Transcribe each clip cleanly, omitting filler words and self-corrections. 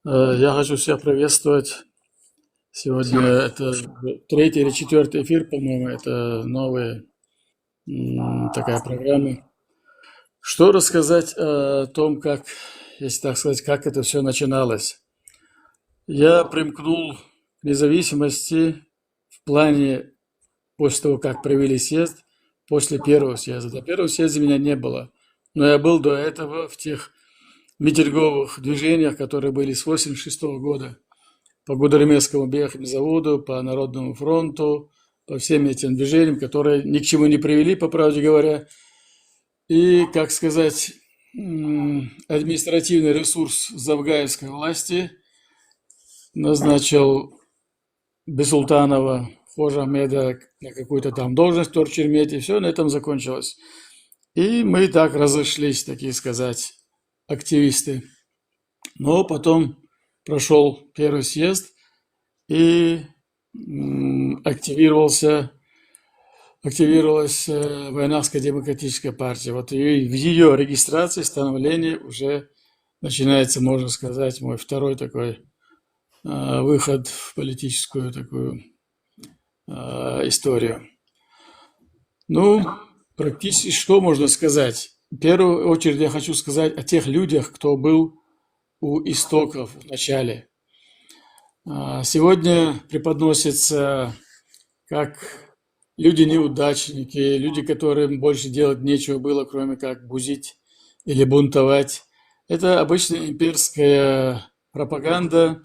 Я хочу всех приветствовать. Сегодня это третий или четвертый эфир, по-моему, это новая такая программа. Что рассказать о том, как, если так сказать, как это все начиналось? Я примкнул к независимости в плане после того, как провели съезд, после первого съезда. До первого съезда меня не было, но я был до этого в тех митинговых движениях, которые были с 1986 года. По Гудеремесскому заводу, по Народному фронту, по всем этим движениям, которые ни к чему не привели, по правде говоря. И, как сказать, административный ресурс завгаевской власти назначил Бесултанова Хожа Ахмеда на какую-то там должность в Торчермете, и все на этом закончилось. И мы так разошлись, такие сказать, активисты. Но потом прошел первый съезд, и активировалась Войнавская демократическая партия. Вот в ее регистрации, становлении уже начинается, можно сказать, мой второй такой выход в политическую такую историю. Ну, практически что можно сказать? В первую очередь я хочу сказать о тех людях, кто был у истоков в начале. Сегодня преподносится как люди-неудачники, люди, которым больше делать нечего было, кроме как бузить или бунтовать. Это обычная имперская пропаганда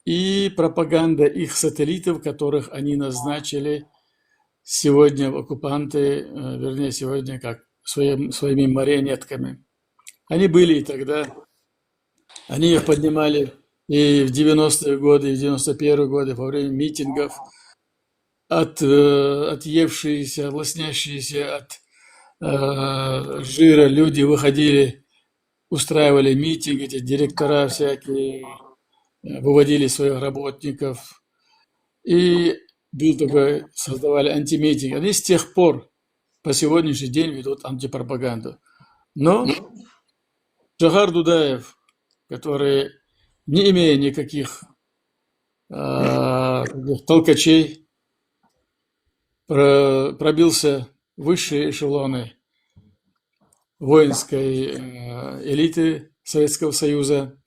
и пропаганда их сателлитов, которых они назначили сегодня в оккупанты, вернее, сегодня как своими марионетками. Они были и тогда, они их поднимали и в 90-е годы, и в 91-е годы во время митингов, отъевшиеся, лоснящиеся от жира люди выходили, устраивали митинги, эти директора всякие, выводили своих работников. И был такой, создавали антимитинг. Они с тех пор по сегодняшний день ведут антипропаганду. Но Джохар Дудаев, который, не имея никаких толкачей, пробился в высшие эшелоны воинской элиты Советского Союза,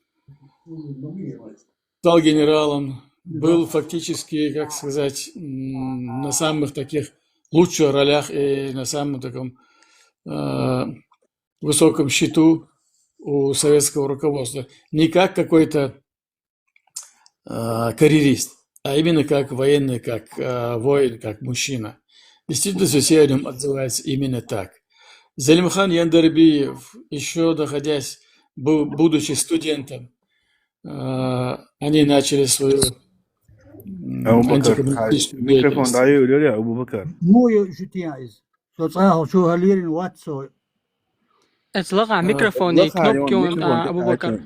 стал генералом, был фактически, как сказать, на самых таких лучших ролях и на самом таком высоком счету у советского руководства. Не как какой-то карьерист, а именно как военный, как воин, как мужчина. Действительно, все о нем отзываются именно так. Залимхан Яндарбиев, еще находясь, будучи студентом, они начали свою антикоммунистическую Mikrofon деятельность. daha iyi ölüyor ya Abu Bakar. مو شتيايز صار شو هاليرين واتسو اطلق ميكروفوني Laka yon كنوبكيون mikrofon أبو بكر.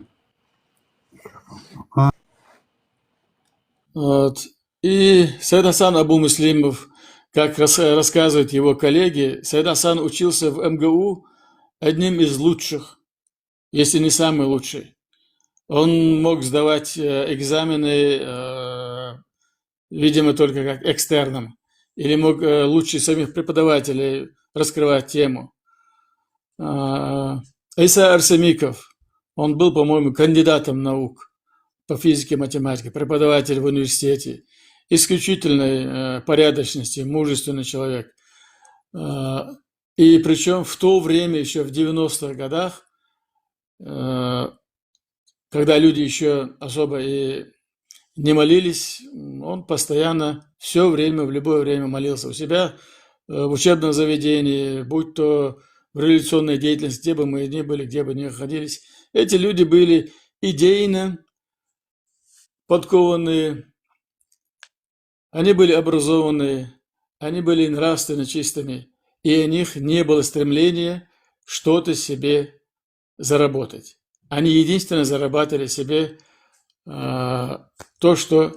Вот. И Саид Асан Абу Муслимов, как рассказывают его коллеги, Саид Асан учился в МГУ одним из лучших, если не самый лучший. Он мог сдавать экзамены, видимо, только как экстерном, или мог лучше самих преподавателей раскрывать тему. Иса Арсемиков, он был, по-моему, кандидатом наук по физике и математике, преподаватель в университете, исключительной порядочности, мужественный человек. И причем в то время, еще в 90-х годах, когда люди еще особо и не молились, он постоянно, все время, в любое время молился у себя, в учебном заведении, будь то в революционной деятельности, где бы мы ни были, где бы ни находились. Эти люди были идейно подкованные, они были образованные, они были нравственно чистыми, и у них не было стремления что-то себе заработать. Они единственно зарабатывали себе то, что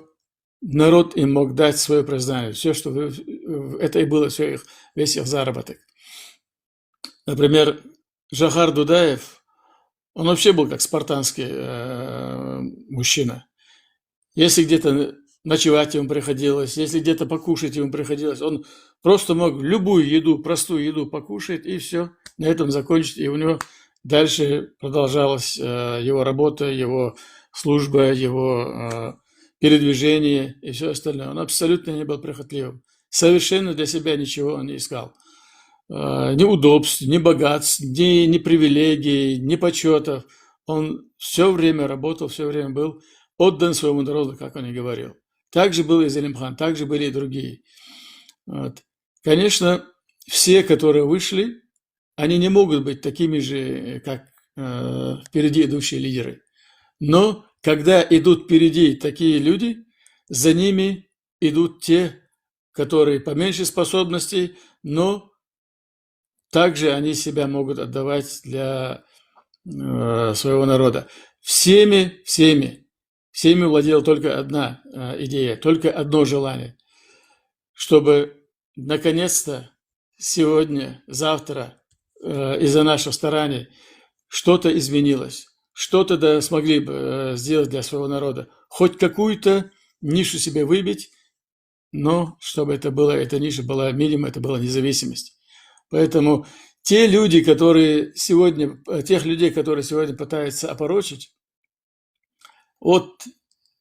народ им мог дать свое признание. Все, что это и было все весь их заработок. Например, Джохар Дудаев, он вообще был как спартанский мужчина. Если где-то ночевать ему приходилось, если где-то покушать ему приходилось, он просто мог любую еду, простую еду покушать, и все, на этом закончить. И у него дальше продолжалась его работа, его служба, его передвижение и все остальное. Он абсолютно не был прихотливым. Совершенно для себя ничего он не искал. Ни удобств, ни богатств, ни привилегий, ни почетов. Он все время работал, все время был отдан своему народу, как он и говорил. Так же был и Зелимхан, так же были и другие. Вот. Конечно, все, которые вышли, они не могут быть такими же, как впереди идущие лидеры. Но когда идут впереди такие люди, за ними идут те, которые поменьше способностей, но также они себя могут отдавать для своего народа. Всеми владела только одна идея, только одно желание, чтобы наконец-то сегодня, завтра из-за наших стараний что-то изменилось, что-то смогли бы сделать для своего народа, хоть какую-то нишу себе выбить, но чтобы эта ниша была минимум, это была независимость. Поэтому тех людей, которые сегодня пытаются опорочить, вот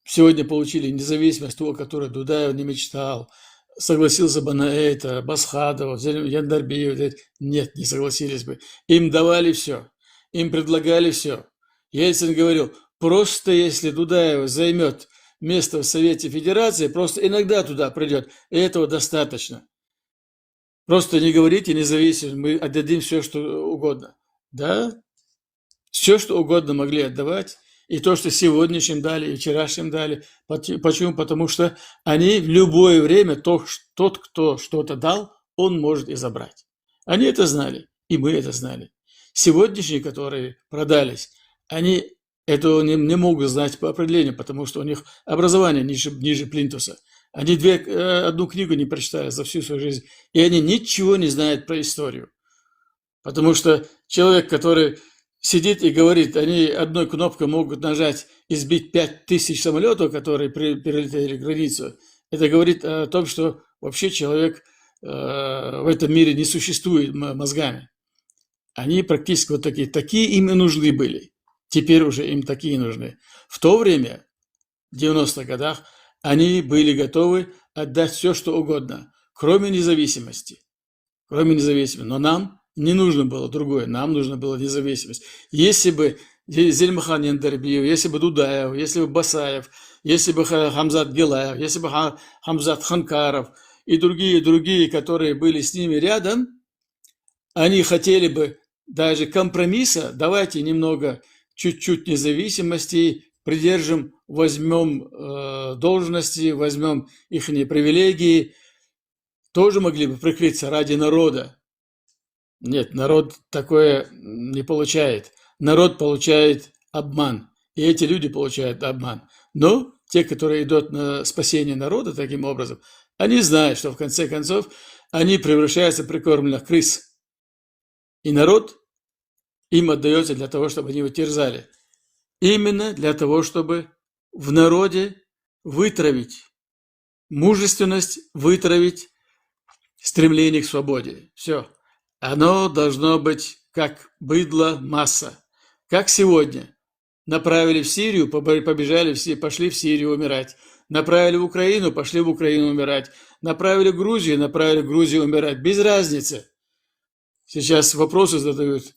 сегодня получили независимость, о которой Дудаев не мечтал, согласился бы на это, Басхадов, Яндарбиев, нет, не согласились бы. Им давали все, им предлагали все. Ельцин говорил, просто если Дудаев займет место в Совете Федерации, просто иногда туда придет, и этого достаточно. Просто не говорите независимость, мы отдадим все, что угодно. Да, все, что угодно могли отдавать, и то, что сегодняшним дали, и вчерашним дали. Почему? Потому что они в любое время, тот, кто что-то дал, он может и забрать. Они это знали, и мы это знали. Сегодняшние, которые продались, они этого не могут знать по определению, потому что у них образование ниже плинтуса. Они одну книгу не прочитали за всю свою жизнь, и они ничего не знают про историю. Потому что человек, который сидит и говорит, они одной кнопкой могут нажать и сбить 5000 самолетов, которые перелетели границу, это говорит о том, что вообще человек в этом мире не существует мозгами. Они практически вот такие. Такие им и нужны были. Теперь уже им такие нужны. В то время, в 90-х годах, они были готовы отдать все, что угодно, кроме независимости. Но нам не нужно было другое, нам нужно было независимость. Если бы Зельмахан Яндарбиев, если бы Дудаев, если бы Басаев, если бы Хамзат Гилаев, если бы Хамзат Ханкаров и другие, которые были с ними рядом, они хотели бы даже компромисса, давайте немного, чуть-чуть независимости, возьмем должности, возьмем их привилегии, тоже могли бы прикрыться ради народа. Нет, народ такое не получает. Народ получает обман, и эти люди получают обман. Но те, которые идут на спасение народа таким образом, они знают, что в конце концов они превращаются в прикормленных крыс. И народ им отдается для того, чтобы они его терзали. Именно для того, чтобы в народе вытравить мужественность, вытравить стремление к свободе. Все. Оно должно быть как быдло масса. Как сегодня. Направили в Сирию, пошли в Сирию умирать. Направили в Украину, пошли в Украину умирать. Направили в Грузию умирать. Без разницы. Сейчас вопросы задают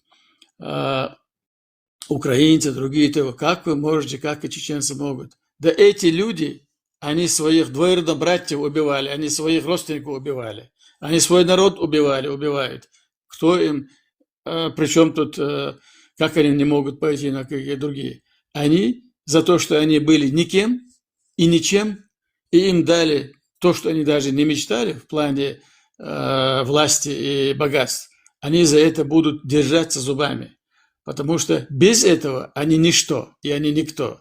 украинцы, другие, как вы можете, как и чеченцы могут. Да эти люди, они своих двоюродных братьев убивали, они своих родственников убивали, они свой народ убивают. Кто им, причем тут, как они не могут пойти на какие другие? Они за то, что они были никем и ничем, и им дали то, что они даже не мечтали в плане власти и богатств, они за это будут держаться зубами. Потому что без этого они ничто, и они никто.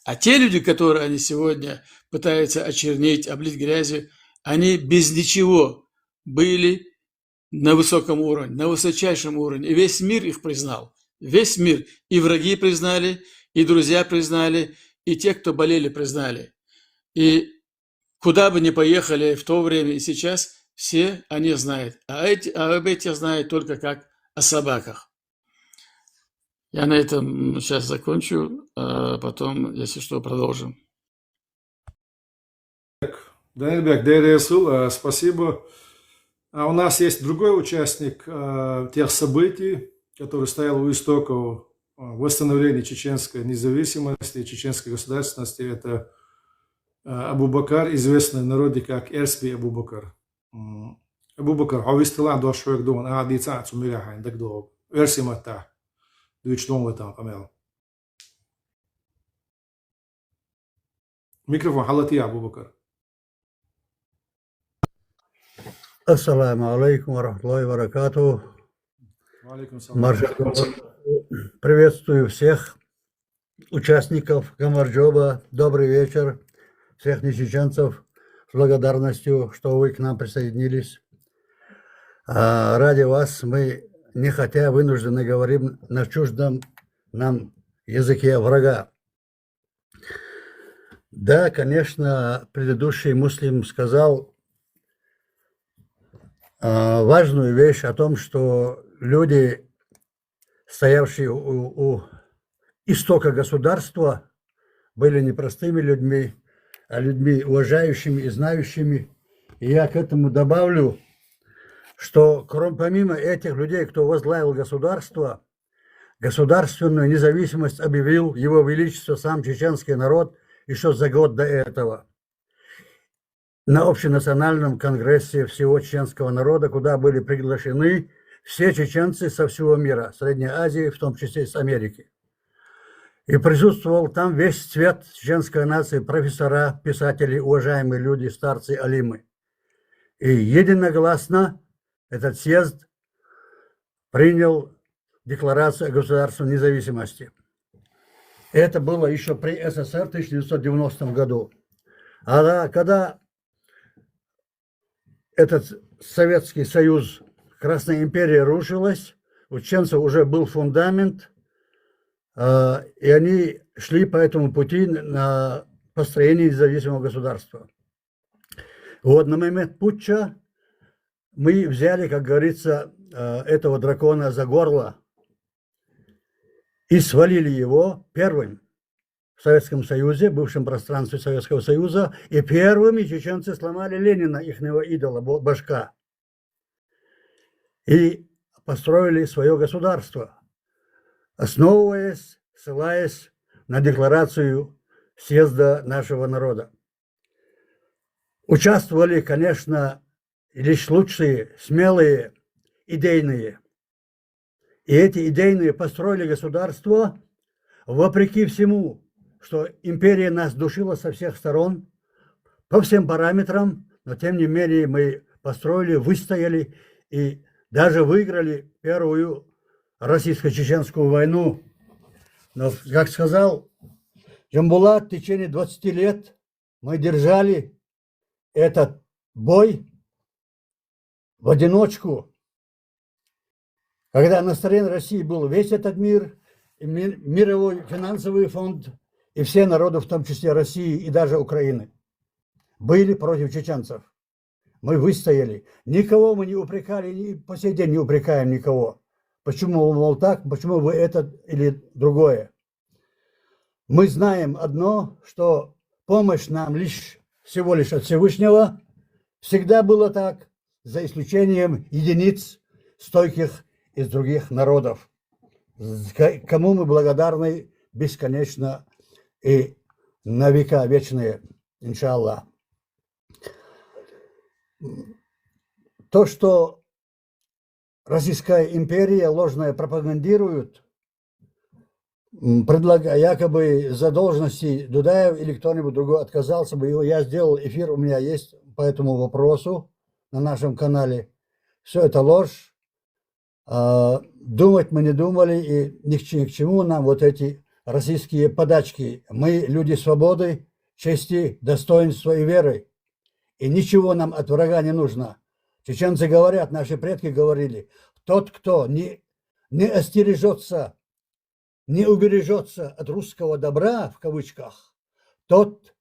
А те люди, которые они сегодня пытаются очернить, облить грязью, они без ничего были на высоком уровне, на высочайшем уровне. И весь мир их признал. Весь мир. И враги признали, и друзья признали, и те, кто болели, признали. И куда бы ни поехали в то время и сейчас, все они знают. А об этих знают только как о собаках. Я на этом сейчас закончу, а потом, если что, продолжим. Данильбек, Дейресул, спасибо. У нас есть другой участник тех событий, который стоял у истоков восстановления чеченской независимости, чеченской государственности. Это Абу Бакар, известный в народе как Эрсби Абу Бакар. Абу Бакар, хавистила до швек дон, дица цумиляхайн, так до Эрси мата, дуич дон там камел. Микрофон халати Абу Бакар. Ассаламу алейкум ва рахматуллахи ва баракатуху. Приветствую всех участников Гамарджоба. Добрый вечер. Всех нечеченцев с благодарностью, что вы к нам присоединились. Ради вас мы, нехотя, вынуждены говорим на чуждом нам языке врага. Да, конечно, предыдущий муслим сказал важную вещь о том, что люди, стоявшие у истока государства, были не простыми людьми, а людьми уважающими и знающими. И я к этому добавлю, что помимо этих людей, кто возглавил государство, государственную независимость объявил Его Величество сам чеченский народ еще за год до этого. На общенациональном конгрессе всего чеченского народа, куда были приглашены все чеченцы со всего мира, Средней Азии, в том числе с Америки. И присутствовал там весь цвет чеченской нации, профессора, писатели, уважаемые люди, старцы, алимы. И единогласно этот съезд принял Декларацию о государственной независимости. Это было еще при СССР в 1990 году. А когда этот Советский Союз, Красная империя рушилась, у чеченцев уже был фундамент, и они шли по этому пути на построение независимого государства. Вот на момент путча мы взяли, как говорится, этого дракона за горло и свалили его первым в Советском Союзе, бывшем пространстве Советского Союза, и первыми чеченцы сломали Ленина, ихнего идола, башка, и построили свое государство, основываясь, ссылаясь на декларацию съезда нашего народа. Участвовали, конечно, лишь лучшие, смелые, идейные. И эти идейные построили государство вопреки всему, что империя нас душила со всех сторон, по всем параметрам, но тем не менее мы построили, выстояли и даже выиграли Первую российско-чеченскую войну. Но, как сказал Джамбулат, в течение 20 лет мы держали этот бой в одиночку. Когда на стороне России был весь этот мир, и мировой финансовый фонд, и все народы, в том числе России и даже Украины, были против чеченцев. Мы выстояли. Никого мы не упрекали, и по сей день не упрекаем никого. Почему, мол, так, почему вы это или другое? Мы знаем одно, что помощь нам всего лишь от Всевышнего. Всегда было так, за исключением единиц стойких из других народов, кому мы благодарны бесконечно и на века вечные, иншаллах. То, что Российская империя ложная пропагандирует, предлагая якобы за должности Дудаев или кто-нибудь другой отказался бы, я сделал эфир, у меня есть по этому вопросу на нашем канале. Все это ложь. Думать мы не думали, и ни к чему нам вот эти российские подачки. Мы люди свободы, чести, достоинства и веры. И ничего нам от врага не нужно. Чеченцы говорят, наши предки говорили, тот, кто не остережется, не убережется от русского добра, в кавычках, тот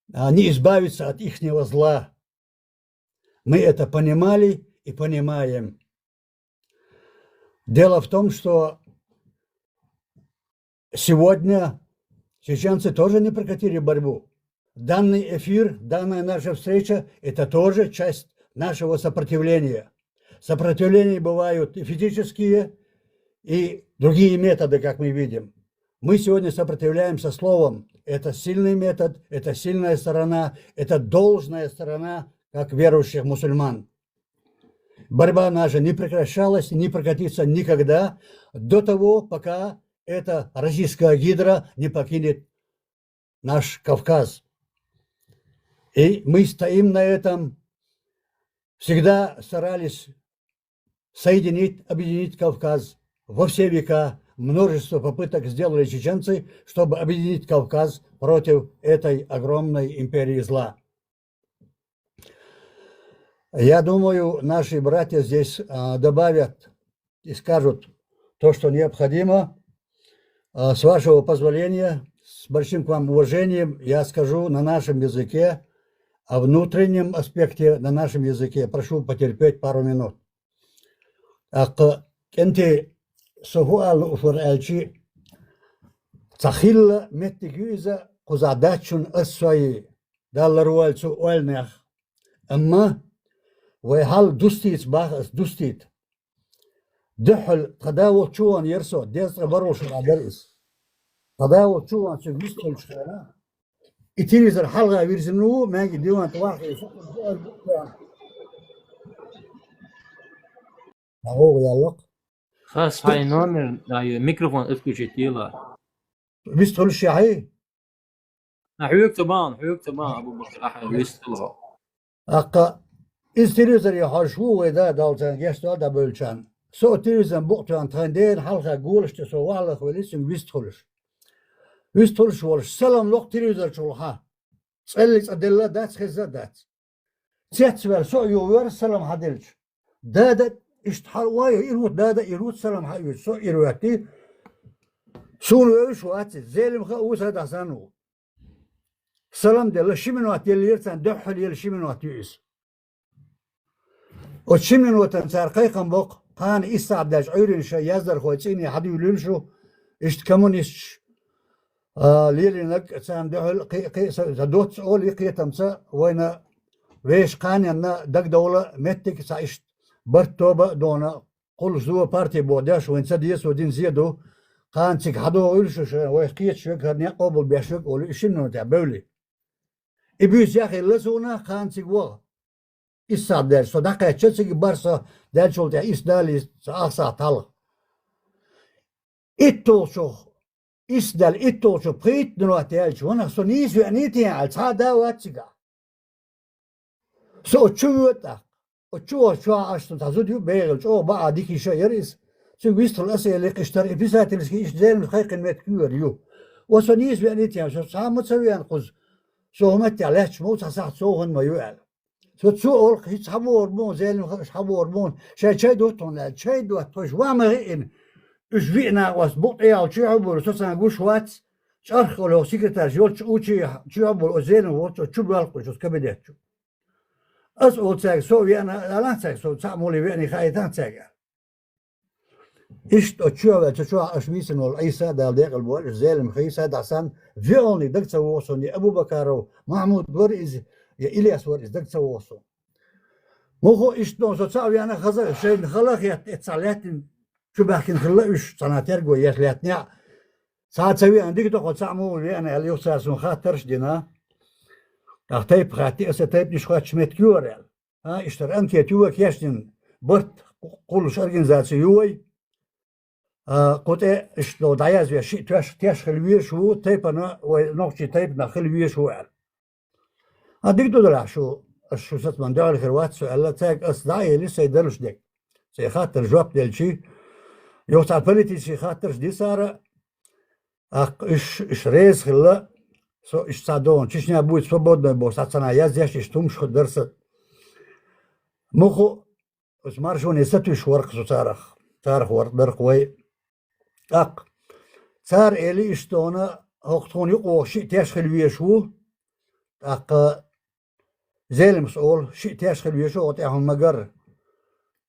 не избавится от ихнего зла. Мы это понимали и понимаем. Дело в том, что сегодня чеченцы тоже не прекратили борьбу. Данный эфир, данная наша встреча – это тоже часть нашего сопротивления. Сопротивления бывают и физические, и другие методы, как мы видим. Мы сегодня сопротивляемся словом. Это сильный метод, это сильная сторона, это должная сторона, как верующих мусульман. Борьба наша не прекращалась и не прекратится никогда до того, пока эта российская гидра не покинет наш Кавказ. И мы стоим на этом, всегда старались соединить, объединить Кавказ во все века. Множество попыток сделали чеченцы, чтобы объединить Кавказ против этой огромной империи зла. Я думаю, наши братья здесь добавят и скажут то, что необходимо. С вашего позволения, с большим к вам уважением, я скажу на нашем языке, о внутреннем аспекте на нашем языке. Прошу потерпеть пару минут. سؤال أفرالشي تخيل متجوزة قزعداتشون أسوأي دال روال سؤال نخ أما وهل دوستيت باخ دوستيت دحل تداول شوان يرسو ديس بروش العدرس تداول شوان سجستل شخنا إتيريز الحلقة ويرزنو ما يديوان تواخي هو يلا خاص هاي номер ميكروفون افكش تيلا بيستول الشيعي حيوك تبان ابو بكر احد ويستلها أقا إستيريزر يحشو ودا دالتان جستال دا بولشان سو تيريزن بوقتان تاندين حلقة قولش تسو والخ وليسن ويستولش ولش سلام لوق تيريزر شولها تسألت أدلة دات خزة تيتسوال سو يوور سلام حدلش دادت اشتحال واي يروت دادا يروت سلام حيوت سو يروتي سونو ايش واتي زيلم خاوس هذا سانو سلام دل شمنوات يليرتان دحل يل شمنوات يس وشمنوات سارقيقن بوق قان استعداج عيرن شي يزر خوتيني حد يلنشو اشت كمونيست ليلنك سان دحل قي دوت اول يقيتمسا وين ويش قان ينا دق دوله متك سايشت برتوبة دونا قل زوا بارتي بوداش وين سديس ودين زيدو قان تك حدو يلشوش ويقيت شوك هرني قبل بيشوك ولو شنو تاع بولي إبيس يا أخي لسونا قان تك وا إسا دال صدقة تشتك برسا دال شو تاع إس دالي سأخسا طالع إتوشو إس دال إتوشو بريت نروح تالش وانا سونيس وعنيتي على تصادا واتشكا سو تشوتا وشو عشان تعزوديو بيغل شو بعد ديك شيريس شو بيستر الأسئلة اللي قشتر إبسات اللي إيش زين الخيق المتكور يو وسنيس بأنيتي شو سام تسوي أنقذ شو متى علاش مو تصح صوهن ما يوعل شو تسوق هيك حبوا هرمون زين حبوا هرمون شيء دوتون لا شيء دوتوش وما هين إيش فينا واسبوط إيه أو شيء عبور شو سنقوش وات شرخ ولا سكرتير جول شو عبور زين وات شو بالقش شو كبدت شو أسأل تاج سوي أنا لا تاج سو تعملي بيني خايتان تاج إيش تشوف أشميسن والعيسى ده داق البول زالم خيسى ده عشان فيوني دكتور وصوني أبو بكر ومحمود ورئيس يا إلياس ورئيس دكتور وصون مخو إيش دون سو تعوي أنا خزر شيء خلاص يا تصليتن شو بحكي خلاص سنتين قوي يسليتني ساعة تسوي عندك تقول تعمل أنا اللي يوصل خاطرش دينا تايب خاتي أستايب نشخات شمت كيورال ها اشتر أنكيت يوك يشتن برت قولش أرجنزاتيوي قلت إيش لو دعياز ويا شيء تياش خلوية شو تايب أنا ونقطة تايب نخلوية شو قال هديك دولار شو ست من دول الخروات سؤال تاج أصدعي لسه يدرش ديك سيخاطر جواب دلشي يوصل بلتي سيخاطرش دي سارة إيش ريز خلا So ich sadon, Чечня будет свободной, бо сацана я здесь и штум шо дерса. Муху с маршон и сатуш ворк со царах ворк дерк вой. Так цар эли иштона هوقتون يقو شيء تشخل ويشو أق زيلم سؤال شيء تشخل ويشو وتأهم مجر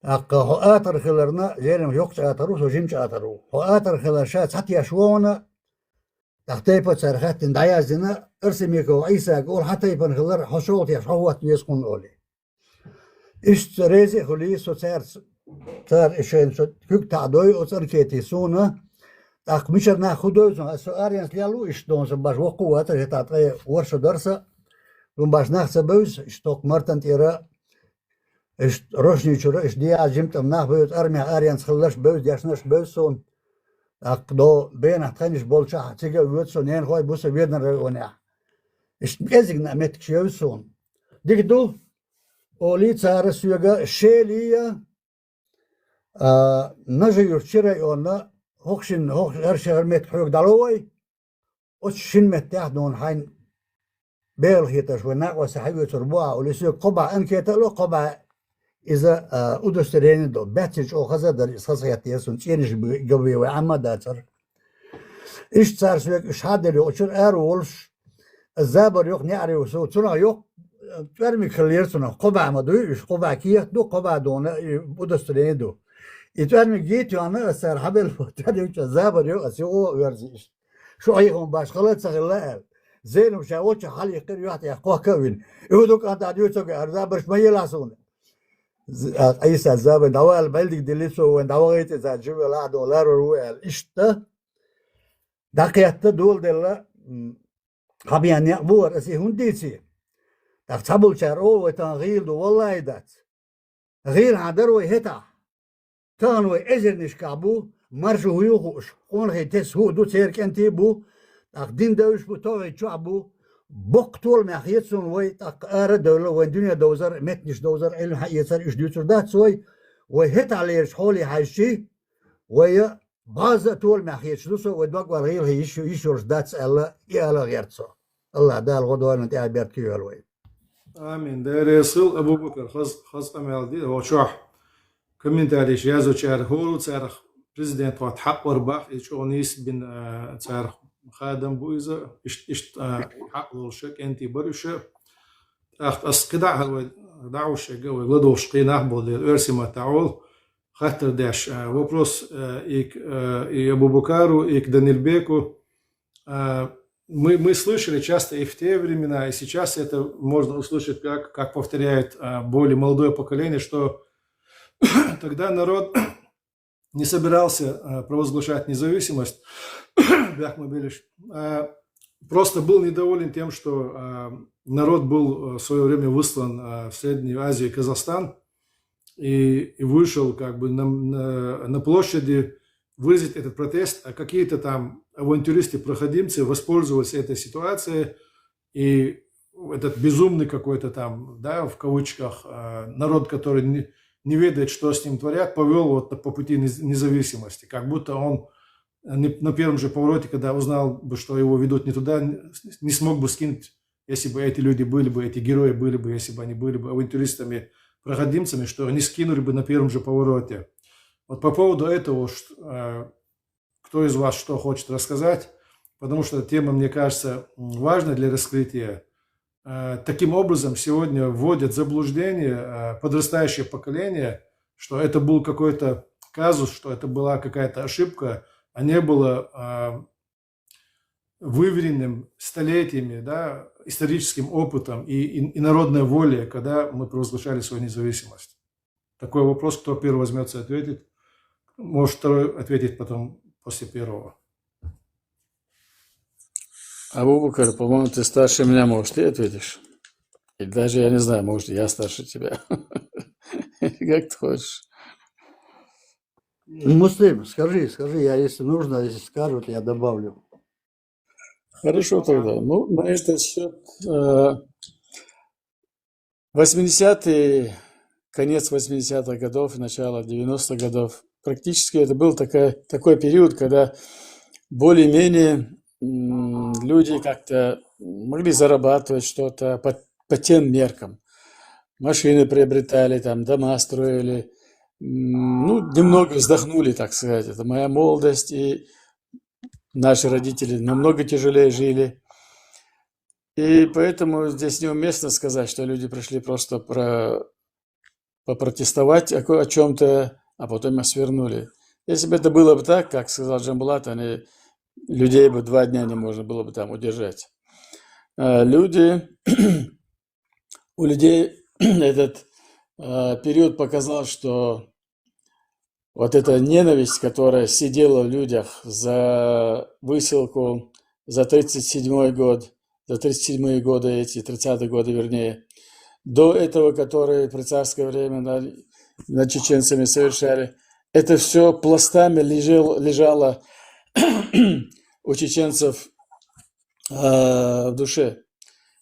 أق هو آتر خلرنا زيلم يقص آترو سوجيمش آترو هو آتر خلر شات حتى يشونا تحتيبت سرخت دعيازنا أرسميكو عيسى قول حتى يبن خلر حشوت يشوت يسكن أولي إيش ريزي خلي سو صار إيشين سو كوك تعدوي أصر كيتي سونا أق مشر ناخدو سو أريانس ليالو إيش دون سباش وقوة تهتاتي ورشة درسة لون باش نحسبوز إيش توك مرتن تيرا إيش روشني شرا إيش دي عجمت مناخ بوز أرمي أريانس خلش بوز ياشنش بوز سون أق دو بين أحتانيش بولشا تيجا ويتسون ين خوي بوسا ويدنا رونيا إيش بيزيق نعمتك شيوسون ديك دو أولي صار سيوغا شيليا نجي يرشيرا يونا هوكشن هوكش أرشير ميت حيوك دالوي وشين متاح دون حين بيل هيتش وناق وسحيو تربوع ولسيو قبع أنكيتلو قبع إذا أدوسترين دو باتش أو خزا در إسخاصيات يسون تينش بقوي وعما داتر إيش صار سيوك إيش حادر يوشر أرولش الزابر يوك نعري وسو تنا يوك ترمي كليرتنا قبع ما دويش قبع كيه دو قبع دونا أدوسترين دو يترمي جيت يانا أسر حبل ترمي الزابر يوك أسيو ويرزيش شو أيهم باش خلط سغلاء زين وشاوتش حالي يقر يحتى يقوى كوين يهودوك أنت عديوتك أرزابرش ما يلاسون أيسا الزابر دوال بلدك دليسو وين دواغيت إذا جيبه لا دولار روال إشتا دقيقة دول دلا خبيان يقبور أسي هنديتي تقتبل شارول وتنغيل دو والله دات غير عدروي هتا تانوي إجر نشكابو مرشو هيوخوش قون خي تسهو دو تيرك انتي بو تقدين دوش بو توي شعبو بقتول مخيتسون وي تقار دولة وين دنيا دوزر متنش دوزر علم حقيتر إش ديوتر دات سوي وهت عليش حولي هايشي وي بازا طول مخيتش دوسو ودوك والغير يشورش داتس ألا يالا غيرتسو الله دال غدوان انتي عبيرت كيو الوي آمين ده رسول أبو بكر خز أمال دي هو شوح комментарий язу чар хору царх президент ват хак варбах ич онис бин царх خادم بويزا اشت حق الشك انتي برشة اخت اسقدع هو دعوش جو غدوش قيناح بود الارسمه تعول خاطر داش вопрос и Абу Бакру и к Данильбеку. Мы слышали часто и в те времена, и сейчас это можно услышать, как повторяет более молодое поколение, что тогда народ не собирался провозглашать независимость, просто был недоволен тем, что народ был в свое время выслан в Среднюю Азию и Казахстан и вышел как бы на площади выразить этот протест, а какие-то там авантюристы-проходимцы воспользовались этой ситуацией, и этот безумный какой-то там, да, в кавычках, народ, который не ведает, что с ним творят, повел вот по пути независимости, как будто он на первом же повороте, когда узнал бы, что его ведут не туда, не смог бы скинуть, если бы эти люди были бы, эти герои были бы, если бы они были бы авантюристами, проходимцами, что они скинули бы на первом же повороте. Вот по поводу этого, кто из вас что хочет рассказать, потому что тема, мне кажется, важна для раскрытия. Таким образом, сегодня вводят в заблуждение подрастающее поколение, что это был какой-то казус, что это была какая-то ошибка, а не было выверенным столетиями, да, историческим опытом и народной волей, когда мы провозглашали свою независимость. Такой вопрос, кто первый возьмется ответить. Может, второй ответить потом, после первого. Абу Бакр, по-моему, ты старше меня, может, ты ответишь? Или даже, я не знаю, может, я старше тебя. Как ты хочешь. Муслим, скажи, я, если нужно, если скажут, я добавлю. Хорошо тогда. Ну, на этот счет 80-е, конец 80-х годов, начало 90-х годов, практически это был такой период, когда более-менее люди как-то могли зарабатывать что-то по тем меркам. Машины приобретали, там, дома строили. Ну, немного вздохнули, так сказать. Это моя молодость. И наши родители намного тяжелее жили. И поэтому здесь неуместно сказать, что люди пришли просто попротестовать о чем-то, а потом их свернули. Если бы это было бы так, как сказал Джамбулат, людей бы 2 дня не можно было бы там удержать. Люди, у людей этот период показал, что вот эта ненависть, которая сидела в людях за высылку, за 37-й год, за 37-е годы эти, 30-е годы вернее, до этого, которые при царское время над чеченцами совершали, это все пластами лежало у чеченцев в душе.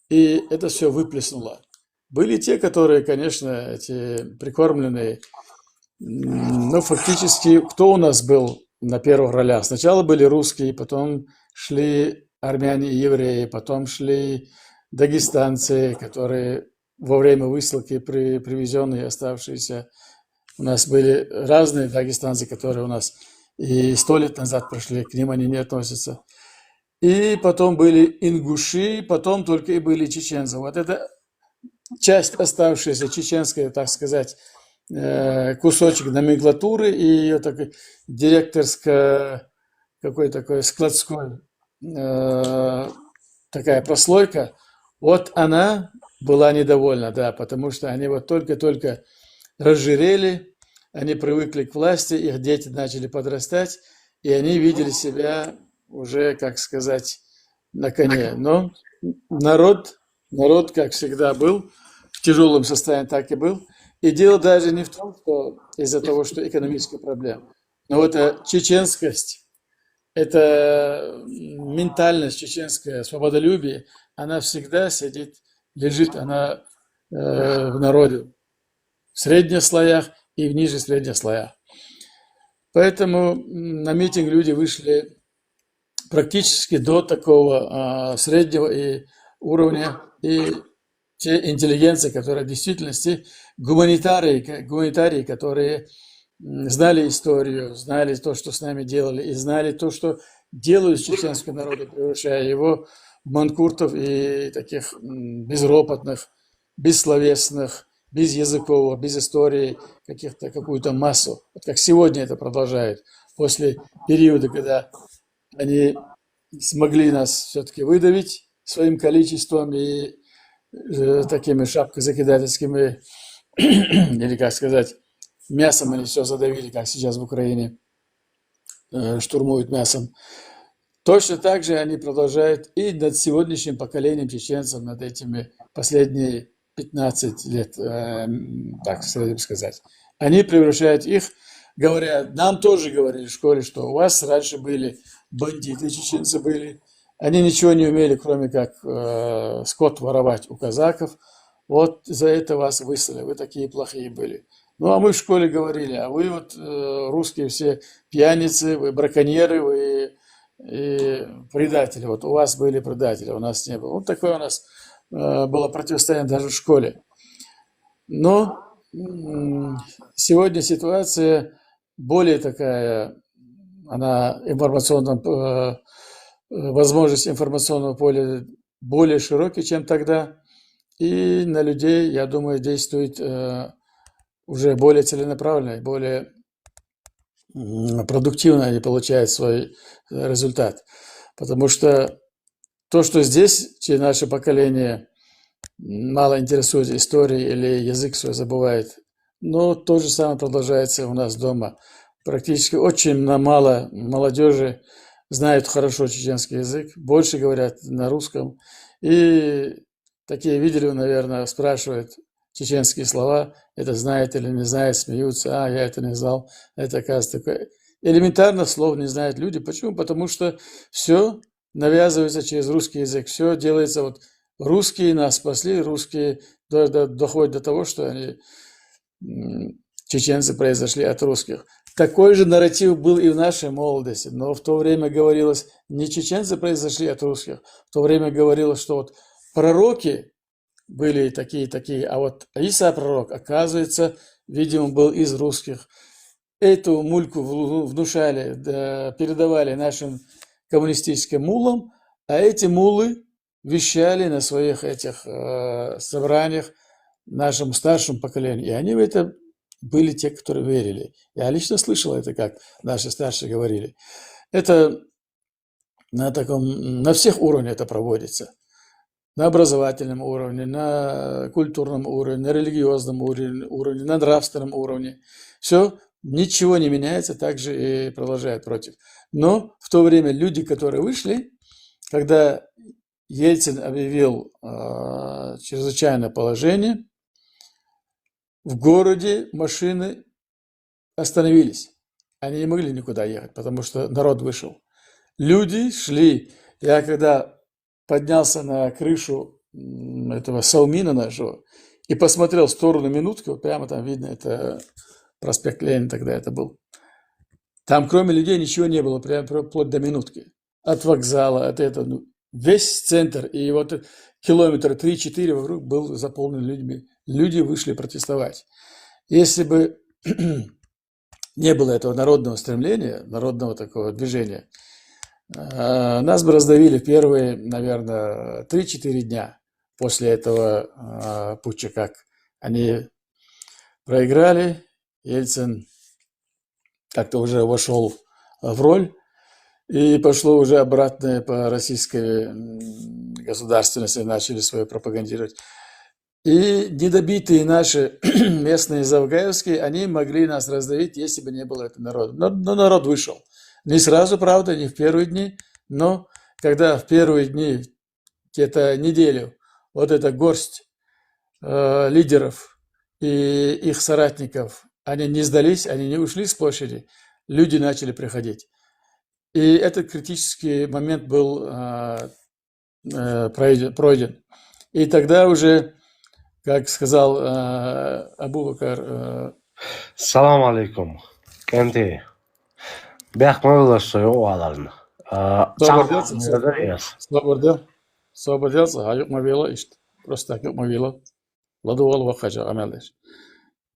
И это все выплеснуло. Были те, которые, конечно, эти прикормленные, но фактически кто у нас был на первых ролях? Сначала были русские, потом шли армяне и евреи, потом шли дагестанцы, которые во время высылки привезенные, оставшиеся. У нас были разные дагестанцы, которые у нас и 100 лет назад прошли, к ним они не относятся. И потом были ингуши, потом только и были чеченцы. Вот это часть оставшаяся чеченская, так сказать, кусочек номенклатуры и ее такой директорская, какой такой складской такая прослойка, вот она была недовольна, да, потому что они вот только-только разжирели, они привыкли к власти, их дети начали подрастать, и они видели себя уже, как сказать, на коне. Но народ, как всегда, был в тяжелом состоянии, так и был. И дело даже не в том, что из-за того, что экономическая проблема, но это чеченскость, это ментальность чеченская, свободолюбие, она всегда сидит, лежит она в народе, в средних слоях и в ниже средних слоях. Поэтому на митинг люди вышли практически до такого среднего уровня, и те интеллигенции, которые в действительности гуманитарии, которые знали историю, знали то, что с нами делали, и знали то, что делают с чеченским народом, превращая его в манкуртов и таких безропотных, бессловесных, без языковых, без истории, какую-то массу. Вот как сегодня это продолжает, после периода, когда они смогли нас все-таки выдавить своим количеством и такими шапкозакидательскими, или, как сказать, мясом они все задавили, как сейчас в Украине штурмуют мясом. Точно так же они продолжают и над сегодняшним поколением чеченцев, над этими последние 15 лет, так сказать. Они превращают их, говорят, нам тоже говорили в школе, что у вас раньше были бандиты, чеченцы были, они ничего не умели, кроме как скот воровать у казаков. Вот за это вас выслали, вы такие плохие были. Ну, а мы в школе говорили, а вы вот русские все пьяницы, вы браконьеры, вы и предатели. Вот у вас были предатели, у нас не было. Вот такое у нас было противостояние даже в школе. Но сегодня ситуация более такая, она возможность информационного поля более широкие, чем тогда. И на людей, я думаю, действует уже более целенаправленно, более продуктивно они получают свой результат. Потому что то, что здесь наше поколение мало интересуется историей или язык свой забывает, но то же самое продолжается у нас дома. Практически очень мало молодежи знают хорошо чеченский язык, больше говорят на русском. И такие видели, наверное, спрашивают чеченские слова, это знает или не знает, смеются, я это не знал, это, оказывается, такое. Элементарно слов не знают люди. Почему? Потому что все навязывается через русский язык, все делается вот русские нас спасли, русские доходят до того, что они, чеченцы, произошли от русских. Такой же нарратив был и в нашей молодости, но в то время говорилось, не чеченцы произошли от русских, в то время говорилось, что вот пророки были такие, а вот Иса пророк, оказывается, видимо, был из русских. Эту мульку внушали, передавали нашим коммунистическим муллам, а эти муллы вещали на своих этих собраниях нашему старшему поколению. И они в это были те, которые верили. Я лично слышал это, как наши старшие говорили. Это на всех уровнях это проводится. На образовательном уровне, на культурном уровне, на религиозном уровне, на нравственном уровне. Все, ничего не меняется, так же и продолжает против. Но в то время люди, которые вышли, когда Ельцин объявил чрезвычайное положение, в городе машины остановились. Они не могли никуда ехать, потому что народ вышел. Люди шли. Я когда поднялся на крышу этого Салмина нашего и посмотрел в сторону Минутки, вот прямо там видно, это проспект Ленина тогда это был. Там кроме людей ничего не было, прямо вплоть до Минутки. От вокзала, от этого, весь центр, и вот километра 3-4 вокруг был заполнен людьми. Люди вышли протестовать. Если бы не было этого народного стремления, народного такого движения, нас бы раздавили первые, наверное, 3-4 дня после этого путча, как они проиграли. Ельцин как-то уже вошел в роль, и пошло уже обратное по российской государственности, начали свое пропагандировать. И недобитые наши местные завгаевские, они могли нас раздавить, если бы не было этого народа. Но народ вышел. Не сразу, правда, не в первые дни, но когда в первые дни, где-то неделю, вот эта горсть лидеров и их соратников, они не сдались, они не ушли с площади, люди начали приходить. И этот критический момент был пройден. И тогда уже, как сказал Абу-Бакр... Салам алейкум. Кенти. Бях мавилашо оаларн. Освободился, а юк мавила ишт. Просто так юк мавила. Ладуал вахаджа амялдеш.